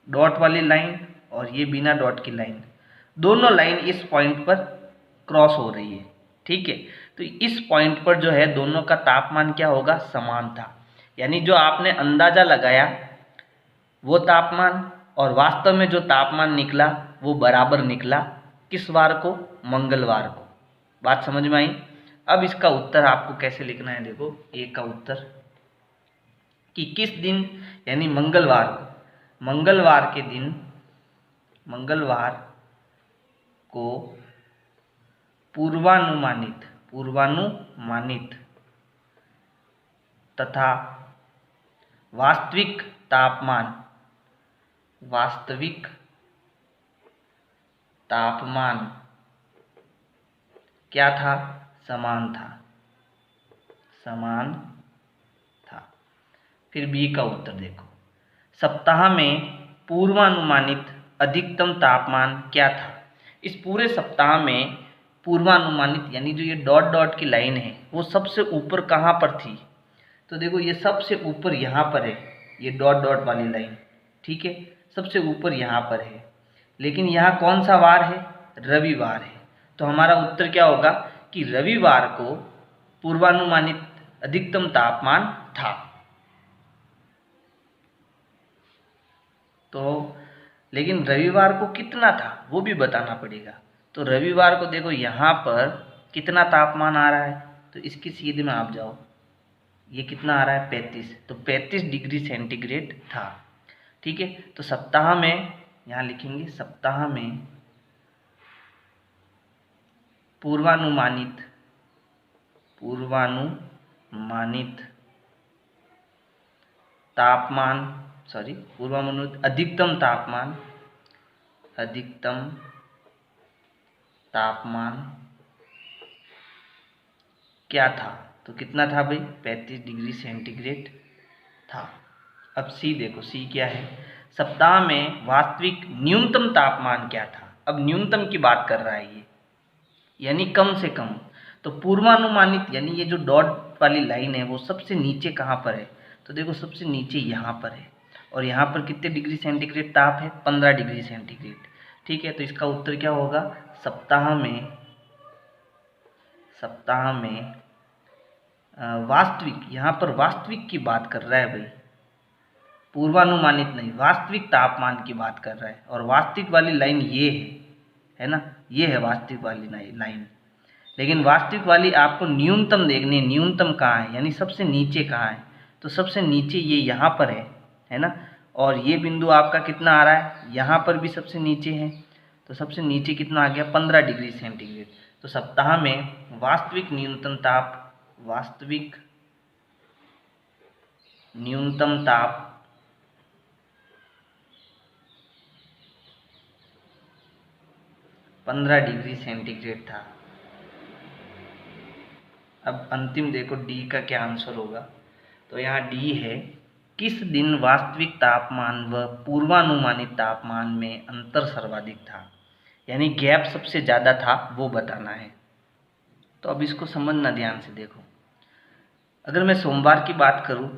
डॉट वाली लाइन और ये बिना डॉट की लाइन, दोनों लाइन इस पॉइंट पर क्रॉस हो रही है। ठीक है, तो इस पॉइंट पर जो है दोनों का तापमान क्या होगा, समान था, यानी जो आपने अंदाजा लगाया वो तापमान और वास्तव में जो तापमान निकला वो बराबर निकला। किस वार को, मंगलवार को। बात समझ में आई। अब इसका उत्तर आपको कैसे लिखना है, देखो ए का उत्तर कि किस दिन यानी मंगलवार को, मंगलवार के दिन, मंगलवार को पूर्वानुमानित तथा वास्तविक तापमान क्या था, समान था। फिर बी का उत्तर देखो, सप्ताह में पूर्वानुमानित अधिकतम तापमान क्या था। इस पूरे सप्ताह में पूर्वानुमानित यानी जो ये डॉट डॉट की लाइन है वो सबसे ऊपर कहाँ पर थी, तो देखो ये सबसे ऊपर यहाँ पर है, ये डॉट डॉट वाली लाइन। ठीक है, सबसे ऊपर यहाँ पर है, लेकिन यहाँ कौन सा वार है, रविवार है। तो हमारा उत्तर क्या होगा कि रविवार को पूर्वानुमानित अधिकतम तापमान था। तो लेकिन रविवार को कितना था वो भी बताना पड़ेगा। तो रविवार को देखो यहाँ पर कितना तापमान आ रहा है, तो इसकी सीधे में आप जाओ, ये कितना आ रहा है 35, तो 35 डिग्री सेंटीग्रेड था। ठीक है, तो सप्ताह में यहाँ लिखेंगे, सप्ताह में पूर्वानुमानित तापमान, पूर्वानुमानित अधिकतम तापमान क्या था, तो कितना था भाई 35 डिग्री सेंटीग्रेड था। अब सी देखो, सी क्या है, सप्ताह में वास्तविक न्यूनतम तापमान क्या था। अब न्यूनतम की बात कर रहा है ये, यानी कम से कम। तो पूर्वानुमानित यानी ये जो डॉट वाली लाइन है वो सबसे नीचे कहाँ पर है, तो देखो सबसे नीचे यहाँ पर है, और यहाँ पर कितने डिग्री सेंटीग्रेड ताप है, 15 डिग्री सेंटीग्रेड। ठीक है, तो इसका उत्तर क्या होगा, सप्ताह में वास्तविक, यहाँ पर वास्तविक की बात कर रहा है भाई, पूर्वानुमानित नहीं, वास्तविक तापमान की बात कर रहा है। और वास्तविक वाली लाइन ये है ना, ये है वास्तविक वाली लाइन। लेकिन वास्तविक वाली आपको न्यूनतम देखनी है, न्यूनतम कहाँ है, यानी सबसे नीचे कहाँ है, तो सबसे नीचे ये यहाँ पर है ना। और ये बिंदु आपका कितना आ रहा है, यहाँ पर भी सबसे नीचे है, तो सबसे नीचे कितना आ गया 15 डिग्री सेंटीग्रेड। तो सप्ताह में वास्तविक न्यूनतम ताप 15 डिग्री सेंटीग्रेड था। अब अंतिम देखो डी का क्या आंसर होगा। तो यहाँ डी है, किस दिन वास्तविक तापमान व पूर्वानुमानित तापमान में अंतर सर्वाधिक था, यानी गैप सबसे ज़्यादा था, वो बताना है। तो अब इसको समझना ध्यान से देखो। अगर मैं सोमवार की बात करूँ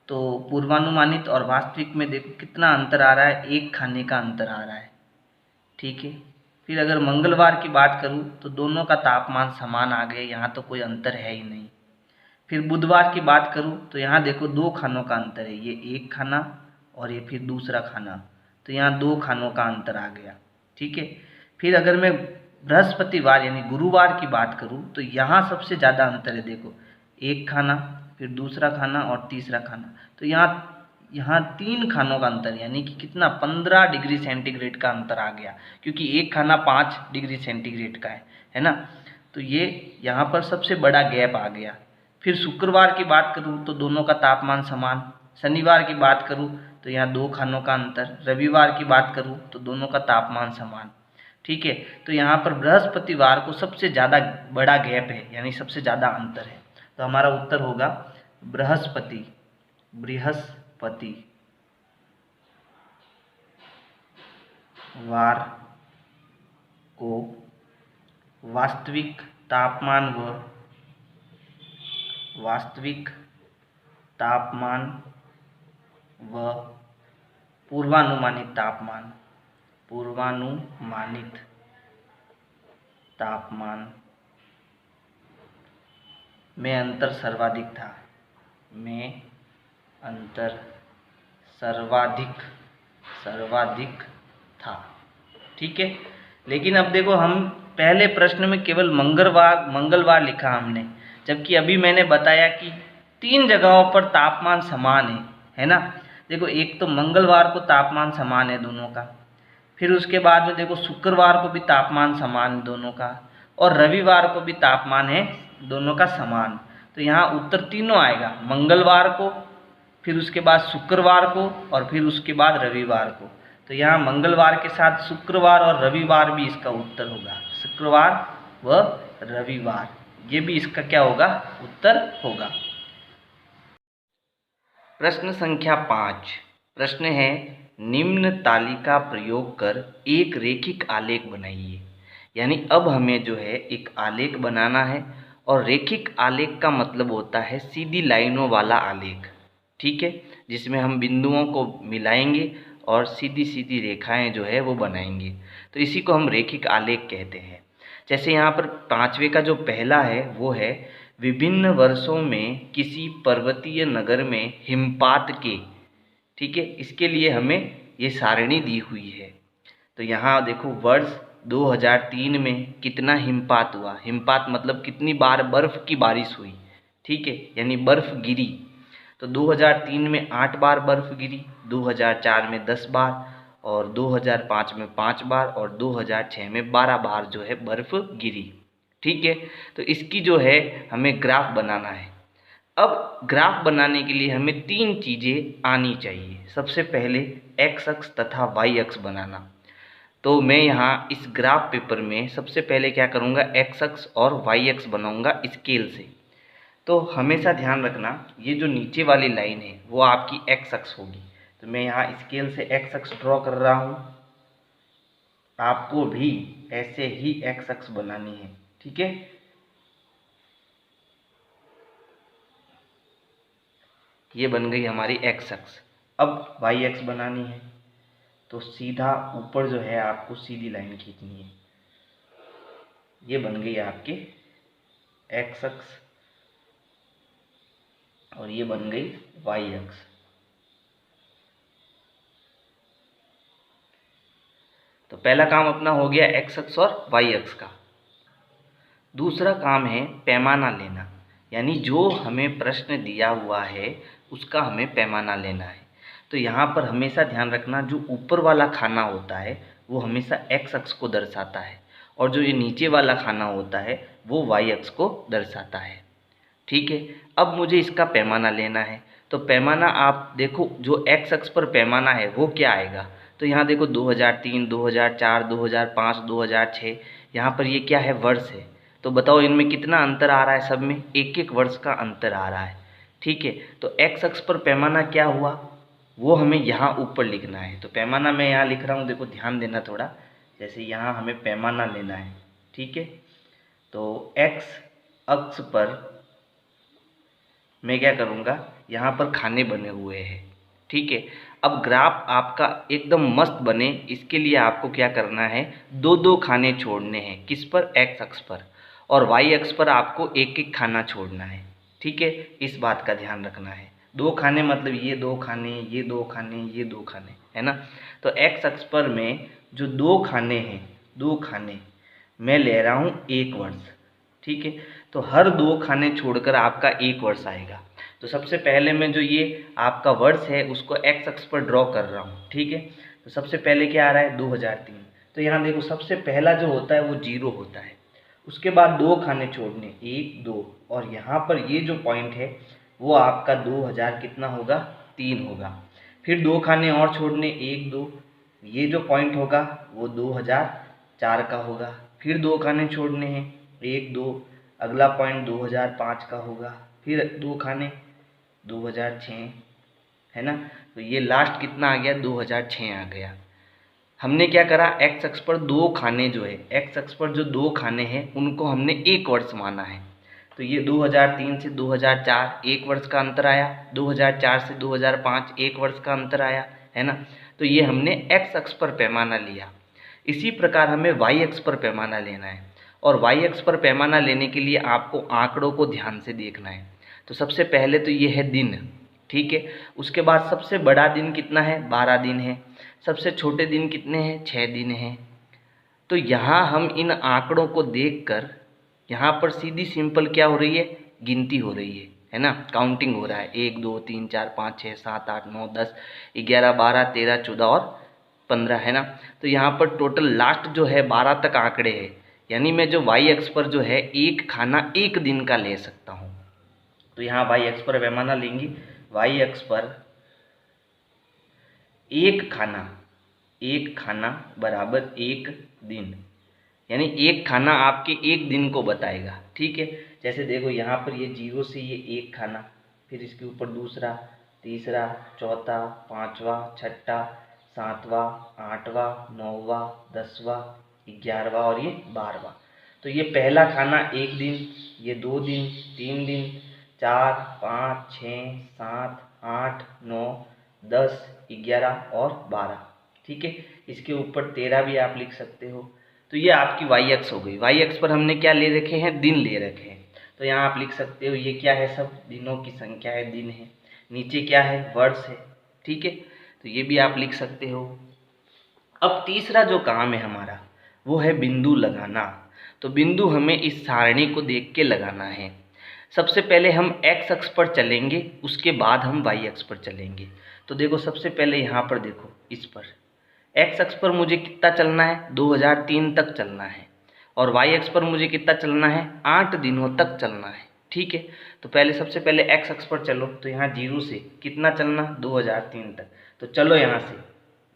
तो पूर्वानुमानित और वास्तविक में देखो कितना अंतर आ रहा है, 1 खाने का अंतर आ रहा है, ठीक है। फिर अगर मंगलवार की बात करूँ तो दोनों का तापमान समान आ गए, यहाँ तो कोई अंतर है ही नहीं। फिर बुधवार की बात करूँ तो यहाँ देखो 2 खानों का अंतर है, ये 1 खाना और ये फिर दूसरा खाना, तो यहाँ 2 खानों का अंतर आ गया, ठीक है। फिर अगर मैं बृहस्पतिवार यानी गुरुवार की बात करूँ तो यहाँ सबसे ज़्यादा अंतर है, देखो 1 खाना फिर दूसरा खाना और तीसरा खाना, तो यहाँ 3 खानों का अंतर, यानी कि कितना 15 डिग्री सेंटीग्रेड का अंतर आ गया, क्योंकि 1 खाना 5 डिग्री सेंटीग्रेड का है ना। तो ये यहाँ पर सबसे बड़ा गैप आ गया। फिर शुक्रवार की बात करूँ तो दोनों का तापमान समान, शनिवार की बात करूँ तो यहाँ 2 खानों का अंतर, रविवार की बात करूँ तो दोनों का तापमान समान, ठीक है। तो यहाँ पर बृहस्पतिवार को सबसे ज़्यादा बड़ा गैप है, यानी सबसे ज़्यादा अंतर है। तो हमारा उत्तर होगा बृहस्पति वार को वास्तविक तापमान व पूर्वानुमानित तापमान में अंतर सर्वाधिक था, ठीक है। लेकिन अब देखो हम पहले प्रश्न में केवल मंगलवार लिखा हमने, जबकि अभी मैंने बताया कि 3 जगहों पर तापमान समान है ना। देखो एक तो मंगलवार को तापमान समान है दोनों का, फिर उसके बाद में देखो शुक्रवार को भी तापमान समान है दोनों का, और रविवार को भी तापमान है दोनों का समान। तो यहाँ उत्तर तीनों आएगा, मंगलवार को, फिर उसके बाद शुक्रवार को, और फिर उसके बाद रविवार को। तो यहाँ मंगलवार के साथ शुक्रवार और रविवार भी इसका उत्तर होगा, शुक्रवार व रविवार, ये भी इसका क्या होगा, उत्तर होगा। प्रश्न संख्या 5 प्रश्न है, निम्न तालिका प्रयोग कर एक रेखिक आलेख बनाइए। यानी अब हमें जो है एक आलेख बनाना है, और रेखिक आलेख का मतलब होता है सीधी लाइनों वाला आलेख, ठीक है, जिसमें हम बिंदुओं को मिलाएंगे और सीधी सीधी रेखाएं जो है वो बनाएंगे। तो इसी को हम रेखिक आलेख कहते हैं। जैसे यहाँ पर 5वें का जो पहला है वो है, विभिन्न वर्षों में किसी पर्वतीय नगर में हिमपात के, ठीक है, इसके लिए हमें ये सारणी दी हुई है। तो यहाँ देखो वर्ष 2003 में कितना हिमपात हुआ, हिमपात मतलब कितनी बार बर्फ़ की बारिश हुई, ठीक है, यानी बर्फ़ गिरी। तो 2003 में 8 बार बर्फ़ गिरी, 2004 में 10 बार, और 2005 में 5 बार, और 2006 में 12 बार जो है बर्फ़ गिरी, ठीक है। तो इसकी जो है हमें ग्राफ बनाना है। अब ग्राफ बनाने के लिए हमें 3 चीज़ें आनी चाहिए। सबसे पहले एक्स अक्ष तथा वाई अक्ष बनाना। तो मैं यहाँ इस ग्राफ पेपर में सबसे पहले क्या करूँगा, एक्स अक्ष और वाई अक्ष बनाऊँगा स्केल से। तो हमेशा ध्यान रखना, ये जो नीचे वाली लाइन है वो आपकी एक्स अक्ष होगी। तो मैं यहाँ स्केल से एक्स अक्ष ड्रॉ कर रहा हूँ, आपको भी ऐसे ही एक्स अक्ष बनानी है, ठीक है। ये बन गई हमारी एक्स अक्ष। अब वाई अक्ष बनानी है, तो सीधा ऊपर जो है आपको सीधी लाइन खींचनी है। ये बन गई आपके एक्स अक्ष, और ये बन गई वाई अक्ष। तो पहला काम अपना हो गया एक्स अक्ष और वाई अक्ष का। दूसरा काम है पैमाना लेना, यानी जो हमें प्रश्न दिया हुआ है उसका हमें पैमाना लेना है। तो यहाँ पर हमेशा ध्यान रखना, जो ऊपर वाला खाना होता है वो हमेशा एक्स अक्ष को दर्शाता है, और जो ये नीचे वाला खाना होता है वो वाई अक्ष को दर्शाता है। ठीक है, अब मुझे इसका पैमाना लेना है। तो पैमाना आप देखो, जो एक्स अक्ष पर पैमाना है वो क्या आएगा, तो यहाँ देखो 2003, 2004, 2005, 2006, यहाँ पर ये क्या है, वर्ष है। तो बताओ इनमें कितना अंतर आ रहा है, सब में एक एक वर्ष का अंतर आ रहा है। ठीक है, तो एक्स अक्ष पर पैमाना क्या हुआ वो हमें यहाँ ऊपर लिखना है। तो पैमाना मैं यहाँ लिख रहा हूँ, देखो ध्यान देना थोड़ा, जैसे यहाँ हमें पैमाना लेना है। ठीक है, तो एक्स अक्ष पर मैं क्या करूँगा, यहाँ पर खाने बने हुए हैं। ठीक है, अब ग्राफ आपका एकदम मस्त बने, इसके लिए आपको क्या करना है, दो दो खाने छोड़ने हैं। किस पर, एक्स अक्ष पर, और वाई अक्ष पर आपको एक एक खाना छोड़ना है। ठीक है, इस बात का ध्यान रखना है। दो खाने मतलब ये दो खाने, ये दो खाने, ये दो खाने, है ना। तो एक्स अक्ष पर में जो दो खाने हैं, दो खाने मैं ले रहा हूँ एक वर्ष। ठीक है, तो हर दो खाने छोड़कर आपका एक वर्ष आएगा। तो सबसे पहले मैं जो ये आपका वर्ष है उसको एक्स अक्ष पर ड्रॉ कर रहा हूँ। ठीक है, तो सबसे पहले क्या आ रहा है, 2003। तो यहाँ देखो सबसे पहला जो होता है वो 0 होता है, उसके बाद दो खाने छोड़ने, 1 2, और यहाँ पर ये जो पॉइंट है वो आपका 2000 कितना होगा, 3 होगा। फिर दो खाने और छोड़ने, 1 2, ये जो पॉइंट होगा वो 2004 का होगा। फिर दो खाने छोड़ने हैं, 1 2, अगला पॉइंट 2005 का होगा। फिर दो खाने 2006, है ना। तो ये लास्ट कितना आ गया, 2006 आ गया। हमने क्या करा, एक्स अक्ष पर दो खाने जो है, एक्स अक्ष पर जो दो खाने हैं उनको हमने एक वर्ष माना है। तो ये 2003 से 2004 एक वर्ष का अंतर आया, 2004 से 2005 एक वर्ष का अंतर आया, है ना। तो ये हमने एक्स अक्ष पर पैमाना लिया। इसी प्रकार हमें वाई अक्ष पर पैमाना लेना है, और वाई अक्ष पर पैमाना लेने के लिए आपको आंकड़ों को ध्यान से देखना है। तो सबसे पहले तो ये है दिन। ठीक है, उसके बाद सबसे बड़ा दिन कितना है, 12 दिन है। सबसे छोटे दिन कितने हैं, 6 दिन हैं। तो यहाँ हम इन आंकड़ों को देखकर यहाँ पर सीधी सिंपल क्या हो रही है, गिनती हो रही है ना, काउंटिंग हो रहा है। 1 2 3 4 5 6 7 8 9 10 11 12 13 14 और 15, है ना। तो यहाँ पर टोटल लास्ट जो है 12 तक आंकड़े हैं, यानी मैं जो वाई अक्ष पर जो है एक खाना एक दिन का ले सकता हूँ। तो यहाँ वाई अक्ष पर पैमाना लेंगे, वाई अक्ष पर एक खाना बराबर एक दिन, यानी एक खाना आपके एक दिन को बताएगा। ठीक है, जैसे देखो यहाँ पर ये 0 से ये एक खाना, फिर इसके ऊपर दूसरा, तीसरा, चौथा, पांचवा, छठा, सातवां, आठवां, नौवां, 10वां, 11वां और ये 12वां। तो ये पहला खाना एक दिन, ये 2 दिन, 3 दिन, 4 5 6 7 8 9 10 11 और 12। ठीक है, इसके ऊपर 13 भी आप लिख सकते हो। तो ये आपकी वाई अक्ष हो गई। वाई अक्ष पर हमने क्या ले रखे हैं, दिन ले रखे हैं। तो यहाँ आप लिख सकते हो ये क्या है, सब दिनों की संख्या है, दिन है। नीचे क्या है, वर्ष है। ठीक है, तो ये भी आप लिख सकते हो। अब तीसरा जो काम है हमारा वो है बिंदु लगाना। तो बिंदु हमें इस सारणी को देख के लगाना है। सबसे पहले हम एक्स अक्ष पर चलेंगे, उसके बाद हम वाई अक्ष पर चलेंगे। तो देखो सबसे पहले यहाँ पर देखो, इस पर एक्स अक्ष पर मुझे कितना चलना है, 2003 तक चलना है, और वाई अक्ष पर मुझे कितना चलना है, 8 दिनों तक चलना है। ठीक है, तो पहले सबसे पहले एक्स अक्ष पर चलो, तो यहाँ 0 से कितना चलना, 2003 तक। तो चलो यहाँ से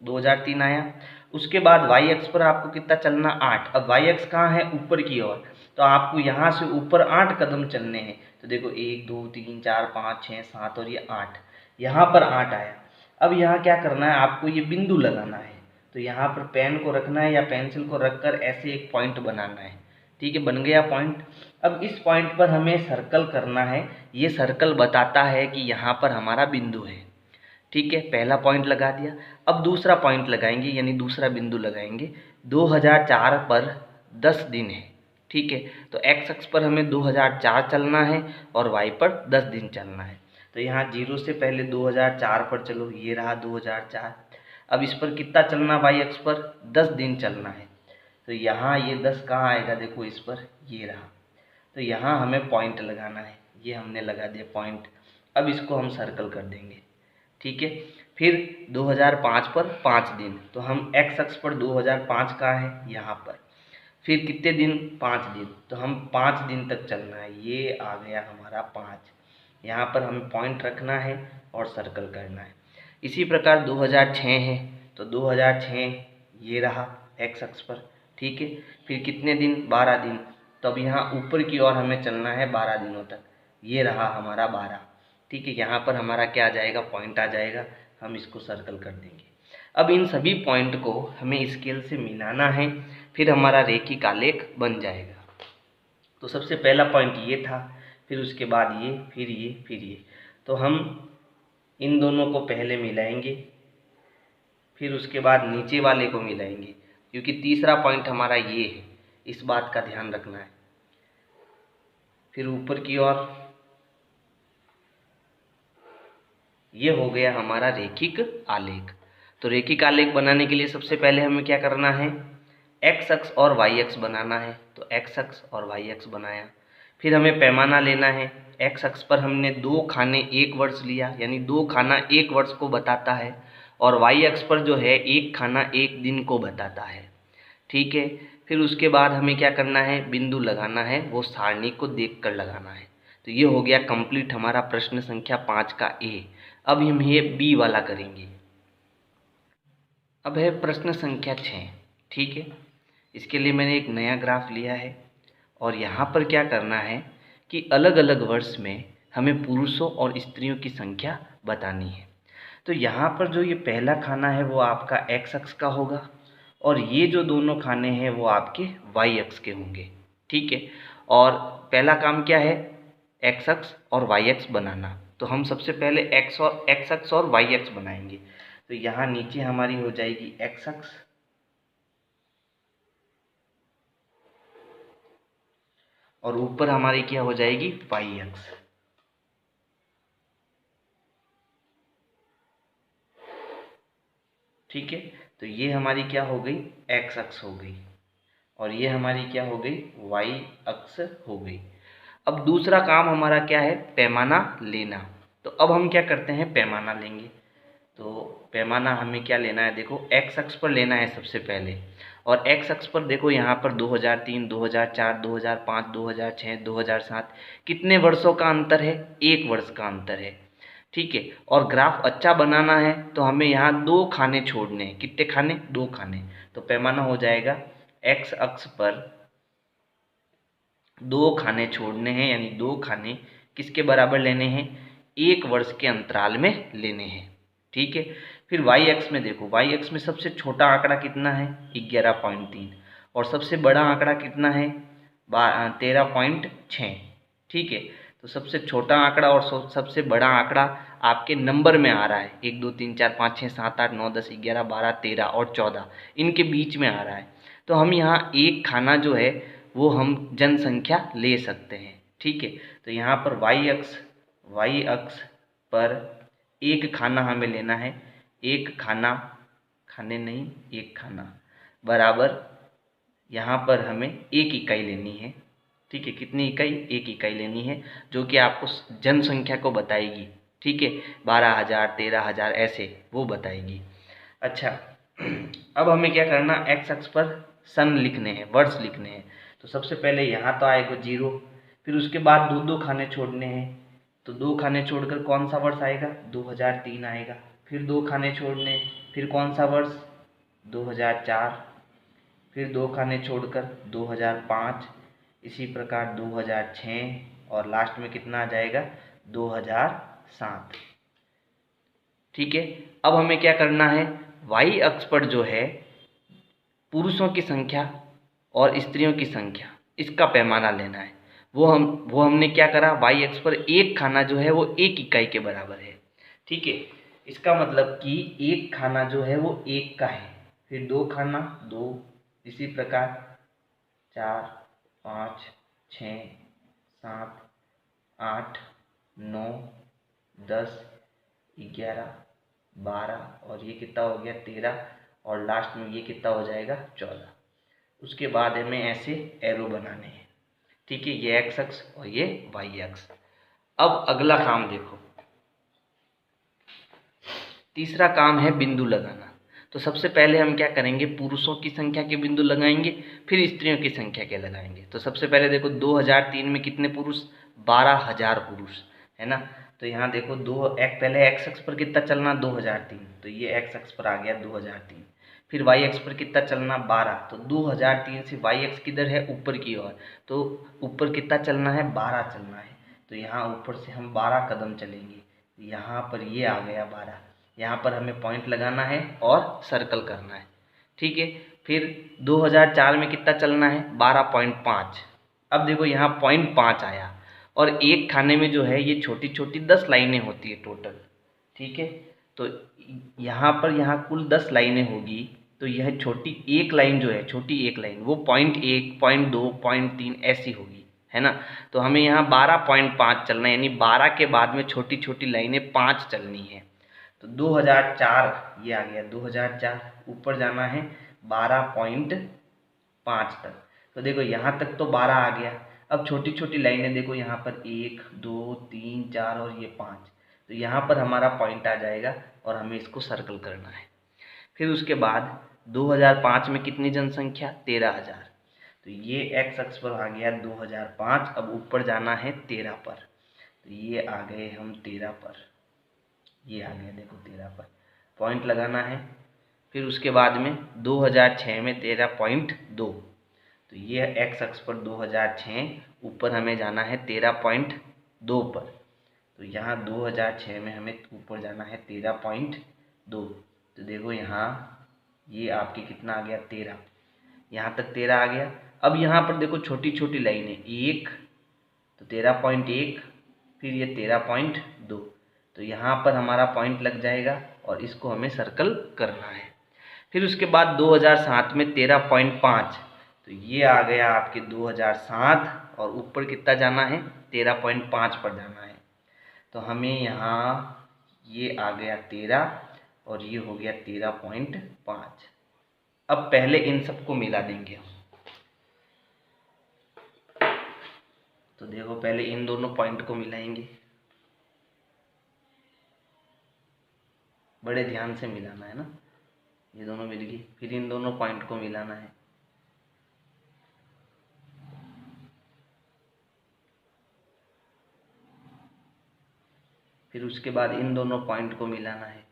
2003 आया। उसके बाद वाई अक्ष पर आपको कितना चलना, 8। अब वाई अक्ष कहाँ है, ऊपर की ओर, तो आपको यहाँ से ऊपर 8 कदम चलने हैं। तो देखो 1 2 3 4 5 6 7 और ये 8, यहाँ पर 8 आया। अब यहाँ क्या करना है, आपको ये बिंदु लगाना है। तो यहाँ पर पेन को रखना है या पेंसिल को रखकर ऐसे एक पॉइंट बनाना है। ठीक है, बन गया पॉइंट। अब इस पॉइंट पर हमें सर्कल करना है। ये सर्कल बताता है कि यहाँ पर हमारा बिंदु है। ठीक है, पहला पॉइंट लगा दिया। अब दूसरा पॉइंट लगाएंगे, यानी दूसरा बिंदु लगाएंगे। 2004 पर 10 दिन है। ठीक है, तो एक्स अक्ष पर हमें 2004 चलना है और वाई पर 10 दिन चलना है। तो यहाँ 0 से पहले 2004 पर चलो, ये रहा 2004। अब इस पर कितना चलना, वाई अक्ष पर 10 दिन चलना है। तो यहाँ ये 10 कहाँ आएगा, देखो इस पर, ये रहा। तो यहाँ हमें पॉइंट लगाना है, ये हमने लगा दिया पॉइंट। अब इसको हम सर्कल कर देंगे। ठीक है, फिर 2005 पर 5 दिन, तो हम एक्स अक्ष पर 2005 का है यहाँ पर। फिर कितने दिन? 5 दिन, तो हम 5 दिन तक चलना है। ये आ गया हमारा 5, यहाँ पर हमें पॉइंट रखना है और सर्कल करना है। इसी प्रकार 2006 है, तो 2006 ये रहा एक्स अक्ष पर, ठीक है। फिर कितने दिन? 12 दिन, तो अब यहाँ ऊपर की ओर हमें चलना है 12 दिनों तक। ये रहा हमारा 12, ठीक है। यहाँ पर हमारा क्या आ जाएगा? पॉइंट आ जाएगा, हम इसको सर्कल कर देंगे। अब इन सभी पॉइंट को हमें स्केल से मिलाना है, फिर हमारा रेखिक आलेख बन जाएगा। तो सबसे पहला पॉइंट ये था, फिर उसके बाद ये, फिर ये, फिर ये। तो हम इन दोनों को पहले मिलाएंगे, फिर उसके बाद नीचे वाले को मिलाएंगे, क्योंकि तीसरा पॉइंट हमारा ये है, इस बात का ध्यान रखना है। फिर ऊपर की ओर, ये हो गया हमारा रेखिक आलेख। तो रेखिक आलेख बनाने के लिए सबसे पहले हमें क्या करना है? एक्स अक्ष और वाई अक्ष बनाना है। तो एक्स अक्ष और वाई अक्ष बनाया। फिर हमें पैमाना लेना है। एक्स अक्ष पर हमने 2 खाने 1 वर्ष लिया, यानी 2 खाना 1 वर्ष को बताता है, और वाई अक्ष पर जो है 1 खाना 1 दिन को बताता है, ठीक है। फिर उसके बाद हमें क्या करना है? बिंदु लगाना है, वो सारणी को देखकर लगाना है। तो ये हो गया कंप्लीट हमारा प्रश्न संख्या 5 का ए। अब हम ये बी वाला करेंगे। अब है प्रश्न संख्या 6, ठीक है। इसके लिए मैंने एक नया ग्राफ लिया है, और यहाँ पर क्या करना है कि अलग अलग वर्ष में हमें पुरुषों और स्त्रियों की संख्या बतानी है। तो यहाँ पर जो ये पहला खाना है वो आपका एक्स अक्ष का होगा, और ये जो दोनों खाने हैं वो आपके वाई अक्ष के होंगे, ठीक है। और पहला काम क्या है? एक्स अक्ष और वाई अक्ष बनाना। तो हम सबसे पहले एक्स अक्ष और वाई अक्ष बनाएंगे। तो यहाँ नीचे हमारी हो जाएगी एक्स अक्ष, और ऊपर हमारी क्या हो जाएगी? वाई अक्ष। ठीक है, तो ये हमारी क्या हो गई? एक्स अक्ष हो गई, और ये हमारी क्या हो गई? वाई अक्ष हो गई। अब दूसरा काम हमारा क्या है? पैमाना लेना। तो अब हम क्या करते हैं? पैमाना लेंगे। तो पैमाना हमें क्या लेना है? देखो, एक्स अक्ष पर लेना है सबसे पहले, और एक्स अक्ष पर देखो यहाँ पर 2003, 2004, 2005, 2006, 2007 कितने वर्षों का अंतर है? 1 वर्ष का अंतर है, ठीक है। और ग्राफ अच्छा बनाना है तो हमें यहाँ 2 खाने छोड़ने हैं। कितने खाने? 2 खाने। तो पैमाना हो जाएगा एक्स अक्ष पर 2 खाने छोड़ने हैं, यानी 2 खाने किसके बराबर लेने हैं? 1 वर्ष के अंतराल में लेने हैं, ठीक है। फिर वाई अक्ष में देखो, वाई अक्ष में सबसे छोटा आंकड़ा कितना है? 11.3, और सबसे बड़ा आंकड़ा कितना है? 13.6, ठीक है। तो सबसे छोटा आंकड़ा और सबसे बड़ा आंकड़ा आपके नंबर में आ रहा है, 1 2 3 4 5 6 7 8 9 10 11 12 13 और 14, इनके बीच में आ रहा है। तो हम यहाँ एक खाना जो है वो हम जनसंख्या ले सकते हैं, ठीक है। तो यहाँ पर वाई अक्ष पर एक खाना हमें लेना है। एक खाना, खाने नहीं, एक खाना बराबर यहाँ पर हमें 1 इकाई लेनी है, ठीक है। कितनी इकाई? 1 इकाई लेनी है, जो कि आपको जनसंख्या को बताएगी, ठीक है। 12,000 13,000 ऐसे वो बताएगी। अच्छा, अब हमें क्या करना? एक्स अक्ष पर सन लिखने हैं, वर्ष लिखने हैं। तो सबसे पहले यहाँ तो आएगा 0, फिर उसके बाद 2 खाने छोड़ने हैं। तो 2 खाने छोड़कर कौन सा वर्ष आएगा? 2003 आएगा। फिर 2 खाने छोड़ने, फिर कौन सा वर्ष? 2004। फिर 2 खाने छोड़कर 2005, इसी प्रकार 2006, और लास्ट में कितना आ जाएगा? 2007, ठीक है। अब हमें क्या करना है? वाई अक्ष पर जो है पुरुषों की संख्या और स्त्रियों की संख्या, इसका पैमाना लेना है। वो हमने क्या करा? वाई अक्ष पर एक खाना जो है वो 1 इकाई के बराबर है, ठीक है। इसका मतलब कि एक खाना जो है वो 1 का है। फिर 2 खाना 2, इसी प्रकार 4 5 6 7 8 9 10 11 12, और ये कितना हो गया? 13, और लास्ट में ये कितना हो जाएगा? 14। उसके बाद हमें ऐसे एरो बनाने हैं, ठीक है। ये एक्स अक्ष और ये वाई अक्ष। अब अगला काम देखो, तीसरा काम है बिंदु लगाना। तो सबसे पहले हम क्या करेंगे, पुरुषों की संख्या के बिंदु लगाएंगे, फिर स्त्रियों की संख्या के लगाएंगे। तो सबसे पहले देखो 2003 में कितने पुरुष, 12,000 पुरुष, है ना। तो यहाँ देखो पहले एक्स अक्ष पर कितना चलना, 2003, तो ये एक्स अक्ष पर आ गया 2003। फिर वाई अक्ष पर कितना चलना, 12, तो 2003 से वाई अक्ष किधर है, ऊपर की ओर, तो ऊपर कितना चलना है, 12 चलना है। तो यहाँ ऊपर से हम 12 कदम चलेंगे, यहाँ पर ये आ गया 12, यहाँ पर हमें पॉइंट लगाना है और सर्कल करना है, ठीक है। फिर 2004 में कितना चलना है, 12.5। अब देखो यहाँ 0.5 आया, और एक खाने में जो है ये छोटी छोटी 10 लाइनें होती है टोटल, ठीक है। तो यहाँ कुल 10 लाइनें होगी, तो यह छोटी एक लाइन जो है, छोटी एक लाइन वो 0.1, 0.2, 0.3 ऐसी होगी, है ना। तो हमें यहाँ 12.5 चलना है, यानी 12 के बाद में छोटी छोटी लाइनें 5 चलनी है। तो 2004 ये आ गया, 2004 ऊपर जाना है 12.5 तक। तो देखो यहाँ तक तो 12 आ गया। अब छोटी छोटी लाइनें देखो, यहाँ पर 1, 2, 3, 4 और ये 5, तो यहाँ पर हमारा पॉइंट आ जाएगा और हमें इसको सर्कल करना है। फिर उसके बाद 2005 में कितनी जनसंख्या, 13,000, तो ये एक्स अक्ष पर आ गया 2005। अब ऊपर जाना है 13 पर, तो ये आ गए हम 13 पर, ये आ गया देखो 13 पर, पॉइंट लगाना है। फिर उसके बाद में 2006 में 13.2, तो ये एक्स अक्ष पर 2006, ऊपर हमें जाना है 13.2 पर, तो यहाँ 2006 में हमें ऊपर जाना है 13.2। तो देखो यहाँ ये आपके कितना आ गया, 13, यहाँ तक 13 आ गया। अब यहाँ पर देखो छोटी छोटी लाइनें, 1, तो 13.1, फिर ये 13.2, तो यहाँ पर हमारा पॉइंट लग जाएगा और इसको हमें सर्कल करना है। फिर उसके बाद 2007 में 13.5, तो ये आ गया आपके 2007, और ऊपर कितना जाना है, 13.5 पर जाना है। तो हमें यहाँ ये आ गया 13 और ये हो गया 13.5। अब पहले इन सबको मिला देंगे हम। तो देखो पहले इन दोनों पॉइंट को मिलाएंगे, बड़े ध्यान से मिलाना है ना, ये दोनों मिल गई। फिर इन दोनों पॉइंट को मिलाना है, फिर उसके बाद इन दोनों पॉइंट को मिलाना है,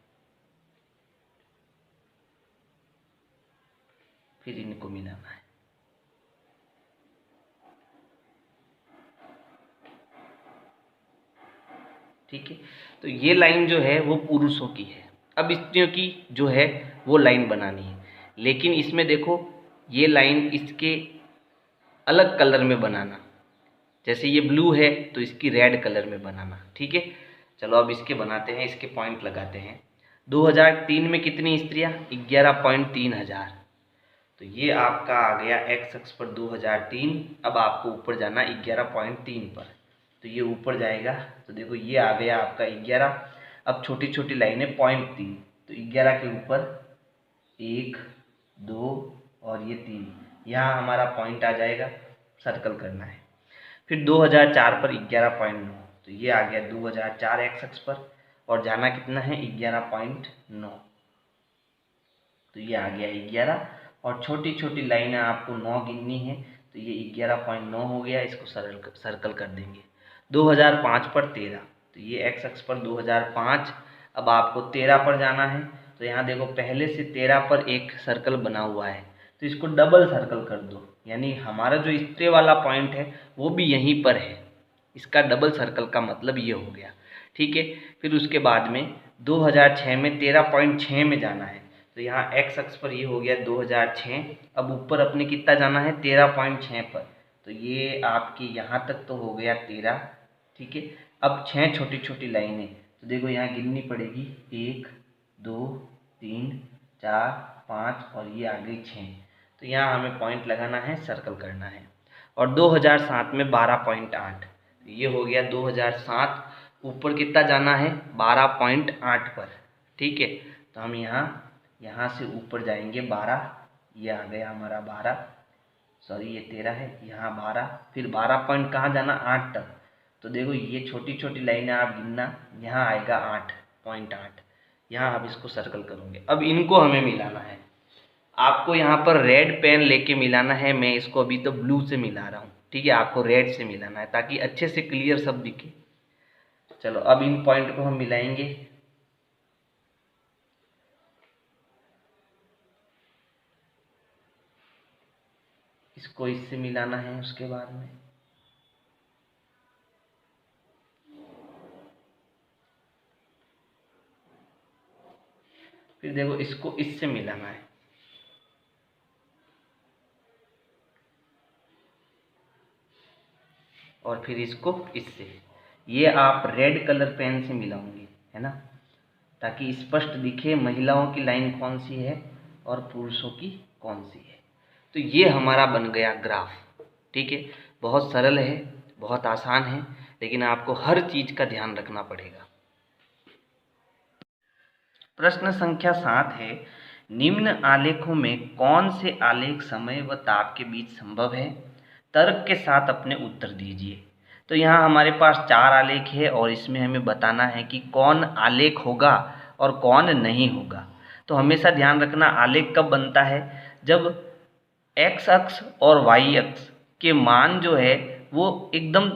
फिर इनको मिलाना है। ठीक है, तो ये लाइन जो है वो पुरुषों की है। अब स्त्रियों की जो है वो लाइन बनानी है, लेकिन इसमें देखो ये लाइन इसके अलग कलर में बनाना, जैसे ये ब्लू है तो इसकी रेड कलर में बनाना, ठीक है। चलो अब इसके बनाते हैं, इसके पॉइंट लगाते हैं। 2003 में कितनी स्त्रियां, 11.3 हजार, तो ये आपका आ गया एक्स अक्ष पर 2003। अब आपको ऊपर जाना 11.3 पर, तो ये ऊपर जाएगा, तो देखो ये आ गया आपका 11। अब छोटी छोटी लाइनें 0.3, तो 11 के ऊपर 1, 2 और ये 3, यहाँ हमारा पॉइंट आ जाएगा, सर्कल करना है। फिर 2004 पर 11.9, तो ये आ गया 2004 एक्स अक्ष पर, और जाना कितना है, 11.9, तो ये आ गया 11। और छोटी छोटी लाइनें आपको 9 गिननी है, तो ये 11.9 हो गया, इसको सर्कल कर देंगे। 2005 पर 13, तो ये एक्स अक्ष पर 2005। अब आपको 13 पर जाना है, तो यहाँ देखो पहले से 13 पर एक सर्कल बना हुआ है, तो इसको डबल सर्कल कर दो, यानी हमारा जो स्त्रे वाला पॉइंट है वो भी यहीं पर है, इसका डबल सर्कल का मतलब ये हो गया, ठीक है। फिर उसके बाद में 2006 में 13.6 में जाना है, तो यहाँ एक्स अक्ष पर ये हो गया 2006। अब ऊपर अपने कितना जाना है, 13.6 पर, तो ये आपकी यहाँ तक तो हो गया 13, ठीक है। अब 6 छोटी छोटी लाइनें, तो देखो यहाँ गिननी पड़ेगी, 1, 2, 3, 4, 5 और ये आ गई 6, तो यहाँ हमें पॉइंट लगाना है, सर्कल करना है। और 2007 में 12.8, तो ये हो गया 2007, ऊपर कितना जाना है, 12.8 पर, ठीक है। तो हम यहाँ से ऊपर जाएंगे 12, ये आ गया हमारा 12, सॉरी ये 13 है, यहाँ 12, फिर 12 पॉइंट कहाँ जाना, 8 तक। तो देखो ये छोटी छोटी लाइनें आप गिनना, यहाँ आएगा 8.8, यहाँ आप इसको सर्कल करोगे। अब इनको हमें मिलाना है। आपको यहाँ पर रेड पेन लेके मिलाना है, मैं इसको अभी तो ब्लू से मिला रहा हूँ, ठीक है। आपको रेड से मिलाना है ताकि अच्छे से क्लियर सब दिखे। चलो अब इन पॉइंट को हम मिलाएंगे। इसको इससे मिलाना है उसके बाद में। फिर देखो इसको इससे मिलाना है। और फिर इसको इससे। ये आप रेड कलर पेन से मिलाओगे, है ना, ताकि स्पष्ट दिखे महिलाओं की लाइन कौन सी है और पुरुषों की कौन सी है। तो ये हमारा बन गया ग्राफ, ठीक है। बहुत सरल है, बहुत आसान है, लेकिन आपको हर चीज़ का ध्यान रखना पड़ेगा। प्रश्न संख्या 7 है, निम्न आलेखों में कौन से आलेख समय व ताप के बीच संभव है? तर्क के साथ अपने उत्तर दीजिए। तो यहाँ हमारे पास 4 आलेख है और इसमें हमें बताना है कि कौन आलेख होगा और कौन नहीं होगा। तो हमेशा ध्यान रखना आलेख कब बनता है, जब एक्स अक्ष और वाई अक्ष के मान जो है वो एकदम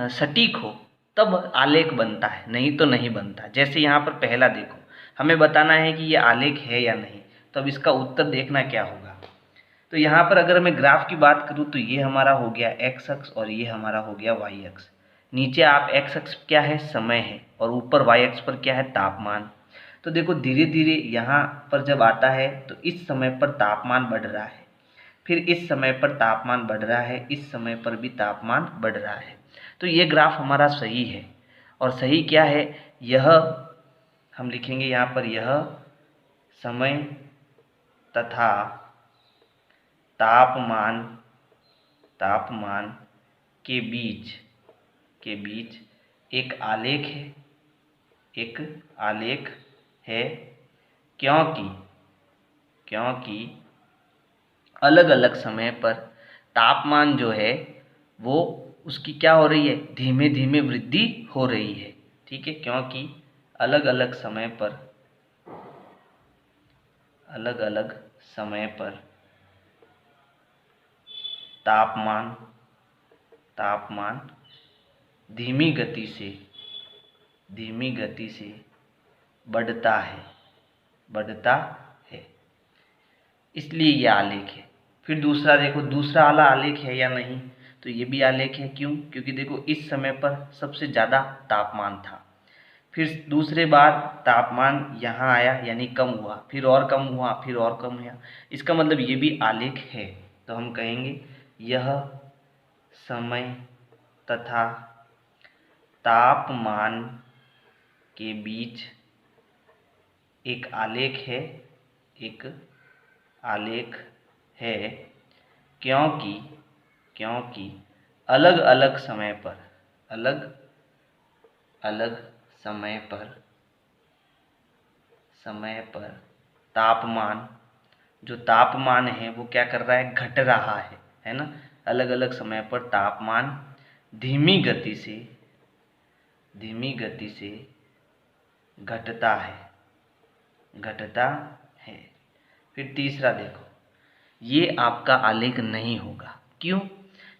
सटीक हो, तब आलेख बनता है, नहीं तो नहीं बनता। जैसे यहाँ पर पहला देखो, हमें बताना है कि ये आलेख है या नहीं, तो अब इसका उत्तर देखना क्या होगा। तो यहाँ पर अगर मैं ग्राफ की बात करूँ तो ये हमारा हो गया एक्स अक्ष और ये हमारा हो गया वाई अक्ष। नीचे आप एक्स अक्ष क्या है, समय है, और ऊपर वाई अक्ष पर क्या है, तापमान। तो देखो धीरे धीरे यहाँ पर जब आता है तो इस समय पर तापमान बढ़ रहा है, फिर इस समय पर तापमान बढ़ रहा है, इस समय पर भी तापमान बढ़ रहा है। तो ये ग्राफ हमारा सही है। और सही क्या है, यह हम लिखेंगे यहाँ पर, यह समय तथा तापमान के बीच एक आलेख है, क्योंकि अलग अलग समय पर तापमान जो है वो उसकी क्या हो रही है, धीमे धीमे वृद्धि हो रही है, ठीक है। क्योंकि अलग अलग समय पर तापमान धीमी गति से बढ़ता है, इसलिए यह आलेख है। फिर दूसरा देखो, दूसरा वाला आलेख है या नहीं, तो ये भी आलेख है। क्यों? क्योंकि देखो इस समय पर सबसे ज़्यादा तापमान था, फिर दूसरे बार तापमान यहाँ आया यानी कम हुआ, फिर और कम हुआ, फिर और कम हुआ। इसका मतलब ये भी आलेख है। तो हम कहेंगे यह समय तथा तापमान के बीच एक आलेख है, क्योंकि अलग अलग समय पर तापमान है वो क्या कर रहा है, घट रहा है ना। अलग अलग समय पर तापमान धीमी गति से घटता है। फिर तीसरा देखो, ये आपका आलेख नहीं होगा। क्यों?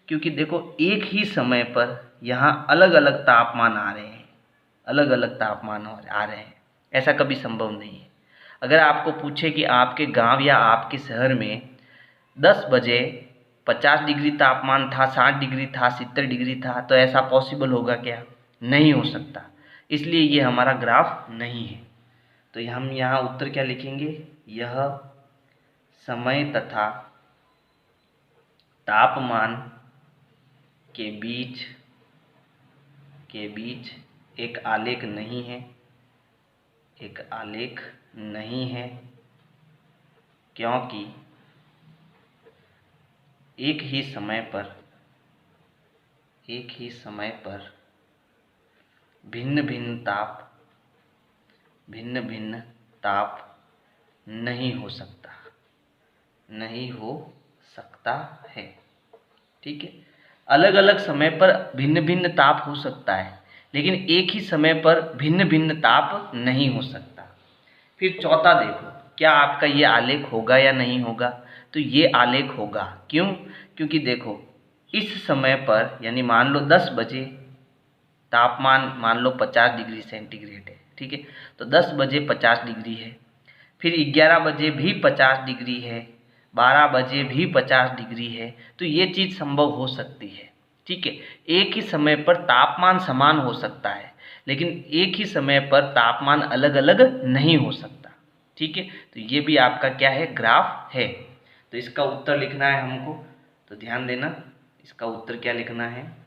क्योंकि देखो एक ही समय पर यहाँ अलग अलग तापमान आ रहे हैं, ऐसा कभी संभव नहीं है। अगर आपको पूछे कि आपके गांव या आपके शहर में 10 बजे 50 डिग्री तापमान था, 60 डिग्री था, 70 डिग्री था, तो ऐसा पॉसिबल होगा क्या? नहीं हो सकता। इसलिए ये हमारा ग्राफ नहीं है। तो हम यहाँ उत्तर क्या लिखेंगे, यह समय तथा तापमान के बीच एक आलेख नहीं है, क्योंकि एक ही समय पर भिन्न भिन्न ताप नहीं हो सकता है, ठीक है। अलग अलग समय पर भिन्न भिन्न ताप हो सकता है, लेकिन एक ही समय पर भिन्न भिन्न ताप नहीं हो सकता। फिर चौथा देखो, क्या आपका ये आलेख होगा या नहीं होगा? तो ये आलेख होगा। क्यों? क्योंकि देखो इस समय पर यानी मान लो 10 बजे तापमान मान लो 50 डिग्री सेंटीग्रेड है, ठीक है। तो 10 बजे 50 डिग्री है, फिर 11 बजे भी 50 डिग्री है, 12 बजे भी 50 डिग्री है। तो ये चीज़ संभव हो सकती है, ठीक है। एक ही समय पर तापमान समान हो सकता है, लेकिन एक ही समय पर तापमान अलग अलग नहीं हो सकता, ठीक है। तो ये भी आपका क्या है, ग्राफ है। तो इसका उत्तर लिखना है हमको, तो ध्यान देना इसका उत्तर क्या लिखना है।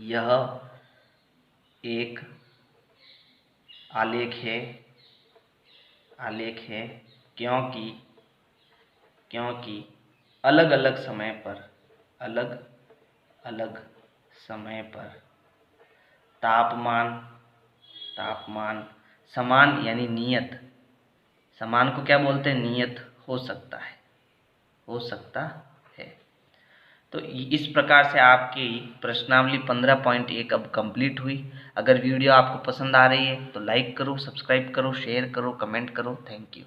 यह एक आलेख है, क्योंकि अलग अलग समय पर तापमान समान यानी नियत, समान को क्या बोलते हैं, नियत हो सकता है। तो इस प्रकार से आपकी प्रश्नावली 15.1 अब कंप्लीट हुई। अगर वीडियो आपको पसंद आ रही है तो लाइक करो, सब्सक्राइब करो, शेयर करो, कमेंट करो। Thank you.